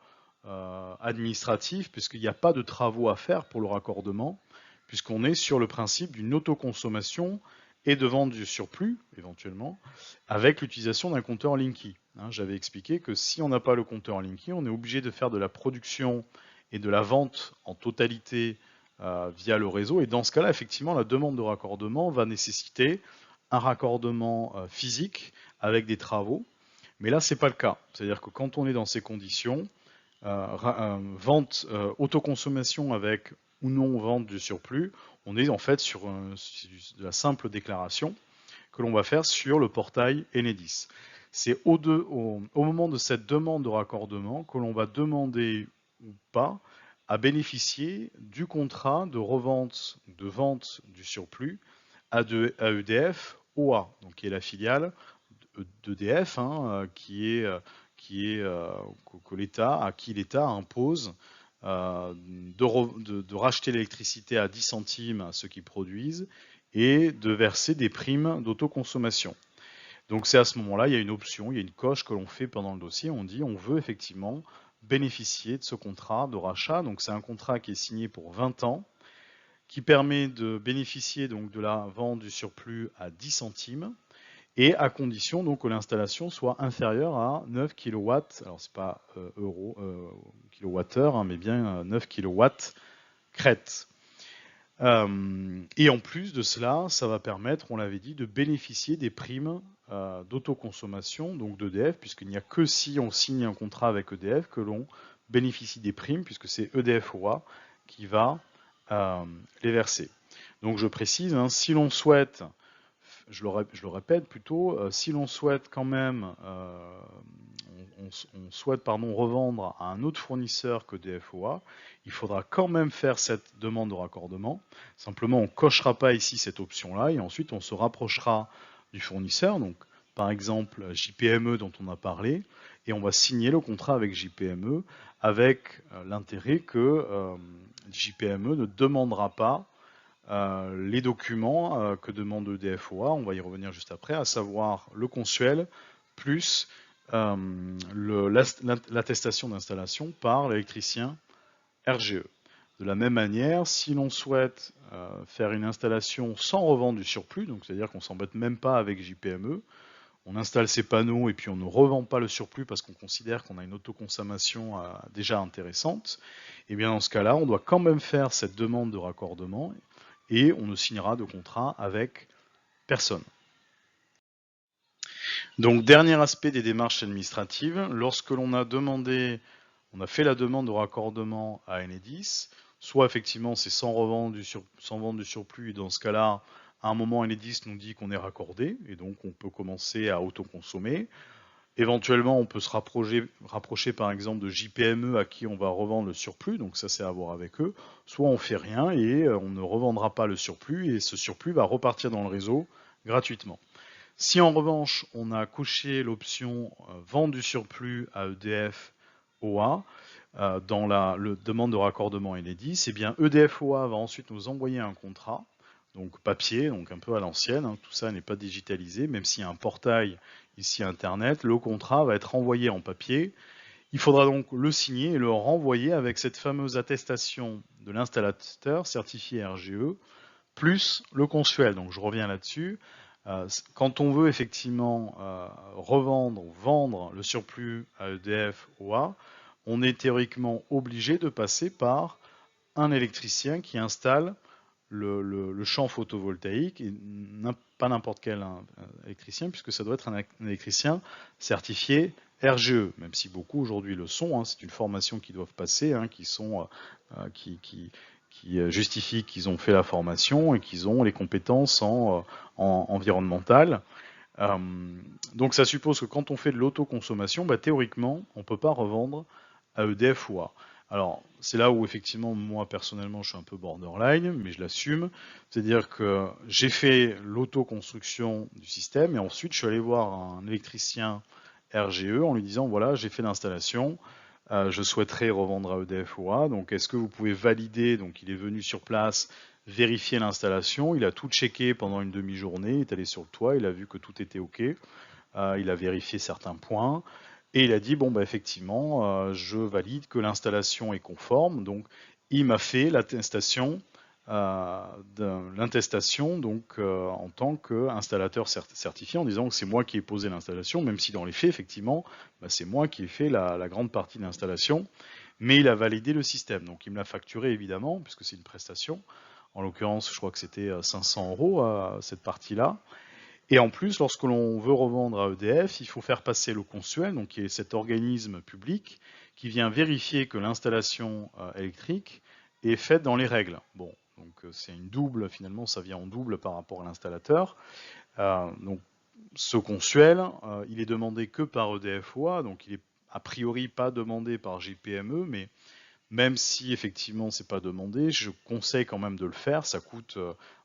administratif puisqu'il n'y a pas de travaux à faire pour le raccordement puisqu'on est sur le principe d'une autoconsommation et de vente du surplus, éventuellement, avec l'utilisation d'un compteur Linky. Hein, j'avais expliqué que si on n'a pas le compteur Linky, on est obligé de faire de la production et de la vente en totalité via le réseau. Et dans ce cas-là, effectivement, la demande de raccordement va nécessiter un raccordement physique avec des travaux. Mais là, c'est pas le cas. C'est-à-dire que quand on est dans ces conditions, vente, autoconsommation avec ou non vente du surplus, on est en fait sur de la simple déclaration que l'on va faire sur le portail Enedis. C'est au moment de cette demande de raccordement que l'on va demander ou pas à bénéficier du contrat de revente, de vente du surplus à EDF OA, donc qui est la filiale d'EDF, hein, que l'État, à qui l'État impose de racheter l'électricité à 10 centimes à ceux qui produisent et de verser des primes d'autoconsommation. Donc c'est à ce moment-là, il y a une option, il y a une coche que l'on fait pendant le dossier, on dit on veut effectivement bénéficier de ce contrat de rachat. Donc c'est un contrat qui est signé pour 20 ans, qui permet de bénéficier donc de la vente du surplus à 10 centimes, et à condition donc que l'installation soit inférieure à 9 kW, alors c'est pas kilowattheure, hein, mais bien 9 kW crête. Et en plus de cela, ça va permettre, on l'avait dit, de bénéficier des primes d'autoconsommation, donc d'EDF, puisqu'il n'y a que si on signe un contrat avec EDF que l'on bénéficie des primes, puisque c'est EDF OA qui va les verser. Donc je précise, hein, si l'on souhaite, je le répète plutôt, si l'on souhaite quand même, on souhaite revendre à un autre fournisseur que DFOA, il faudra quand même faire cette demande de raccordement. Simplement, on ne cochera pas ici cette option-là et ensuite on se rapprochera du fournisseur, donc par exemple JPME dont on a parlé, et on va signer le contrat avec JPME avec l'intérêt que JPME ne demandera pas les documents que demande EDF-OA, on va y revenir juste après, à savoir le consuel plus l'attestation d'installation par l'électricien RGE. De la même manière, si l'on souhaite faire une installation sans revente du surplus, donc c'est-à-dire qu'on ne s'embête même pas avec JPME, on installe ces panneaux et puis on ne revend pas le surplus parce qu'on considère qu'on a une autoconsommation déjà intéressante, et bien dans ce cas-là, on doit quand même faire cette demande de raccordement et on ne signera de contrat avec personne. Donc, dernier aspect des démarches administratives, lorsque l'on a on a fait la demande de raccordement à Enedis, soit effectivement c'est sans vendre du surplus, et dans ce cas-là, à un moment Enedis nous dit qu'on est raccordé, et donc on peut commencer à autoconsommer. Éventuellement, on peut se rapprocher par exemple de JPME à qui on va revendre le surplus, donc ça c'est à voir avec eux. Soit on fait rien et on ne revendra pas le surplus, et ce surplus va repartir dans le réseau gratuitement. Si en revanche, on a coché l'option vente du surplus à EDF OA dans la demande de raccordement Enedis, eh bien EDF OA va ensuite nous envoyer un contrat, donc papier, donc un peu à l'ancienne, hein, tout ça n'est pas digitalisé, même s'il y a un portail ici Internet, le contrat va être envoyé en papier. Il faudra donc le signer et le renvoyer avec cette fameuse attestation de l'installateur certifié RGE, plus le consuel. Donc je reviens là-dessus. Quand on veut effectivement revendre ou vendre le surplus à EDF OA, on est théoriquement obligé de passer par un électricien qui installe le champ photovoltaïque, et pas n'importe quel électricien, puisque ça doit être un électricien certifié RGE, même si beaucoup aujourd'hui le sont, hein, c'est une formation qu'ils doivent passer, hein, qui justifient qu'ils ont fait la formation et qu'ils ont les compétences en environnementales. Donc ça suppose que quand on fait de l'autoconsommation, théoriquement, on ne peut pas revendre à EDF OA. Alors, c'est là où effectivement, moi personnellement, je suis un peu borderline, mais je l'assume. C'est-à-dire que j'ai fait l'autoconstruction du système et ensuite je suis allé voir un électricien RGE en lui disant voilà, j'ai fait l'installation, je souhaiterais revendre à EDF OA, donc est-ce que vous pouvez valider? Donc il est venu sur place vérifier l'installation, il a tout checké pendant une demi-journée, il est allé sur le toit, il a vu que tout était OK, il a vérifié certains points, et il a dit bon effectivement je valide que l'installation est conforme, donc il m'a fait l'attestation donc en tant qu'installateur certifié, en disant que c'est moi qui ai posé l'installation, même si dans les faits effectivement c'est moi qui ai fait la grande partie de l'installation, mais il a validé le système, donc il me l'a facturé évidemment puisque c'est une prestation. En l'occurrence, je crois que c'était 500 € cette partie-là. Et en plus, lorsque l'on veut revendre à EDF, il faut faire passer le consuel, donc qui est cet organisme public qui vient vérifier que l'installation électrique est faite dans les règles. Bon, donc c'est une double, finalement, ça vient en double par rapport à l'installateur. Donc ce consuel, il est demandé que par EDF OA, donc il est a priori pas demandé par JPME, mais même si effectivement c'est pas demandé, je conseille quand même de le faire. Ça coûte,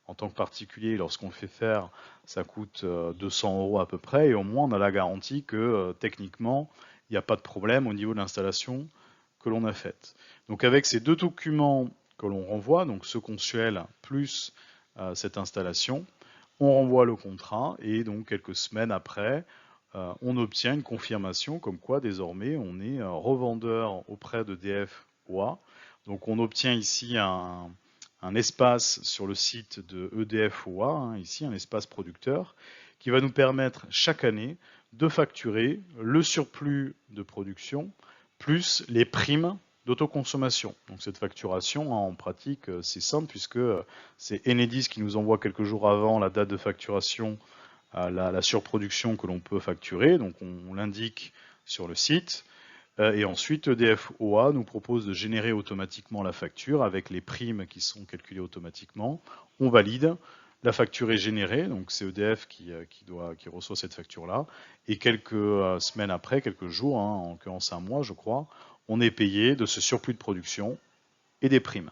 en tant que particulier, lorsqu'on le fait faire, ça coûte 200 € à peu près, et au moins on a la garantie que techniquement il n'y a pas de problème au niveau de l'installation que l'on a faite. Donc avec ces deux documents que l'on renvoie, donc ce consuel plus cette installation, on renvoie le contrat, et donc quelques semaines après, on obtient une confirmation comme quoi désormais on est revendeur auprès d'EDF OA. Donc on obtient ici un espace sur le site de EDF OA, hein, ici un espace producteur, qui va nous permettre chaque année de facturer le surplus de production plus les primes d'autoconsommation. Donc cette facturation, en pratique, c'est simple puisque c'est Enedis qui nous envoie quelques jours avant la date de facturation la surproduction que l'on peut facturer, donc on l'indique sur le site, et ensuite EDF OA nous propose de générer automatiquement la facture avec les primes qui sont calculées automatiquement. On valide, la facture est générée, donc c'est EDF qui reçoit cette facture-là, et quelques semaines après, quelques jours, hein, en l'occurrence un mois je crois, on est payé de ce surplus de production et des primes.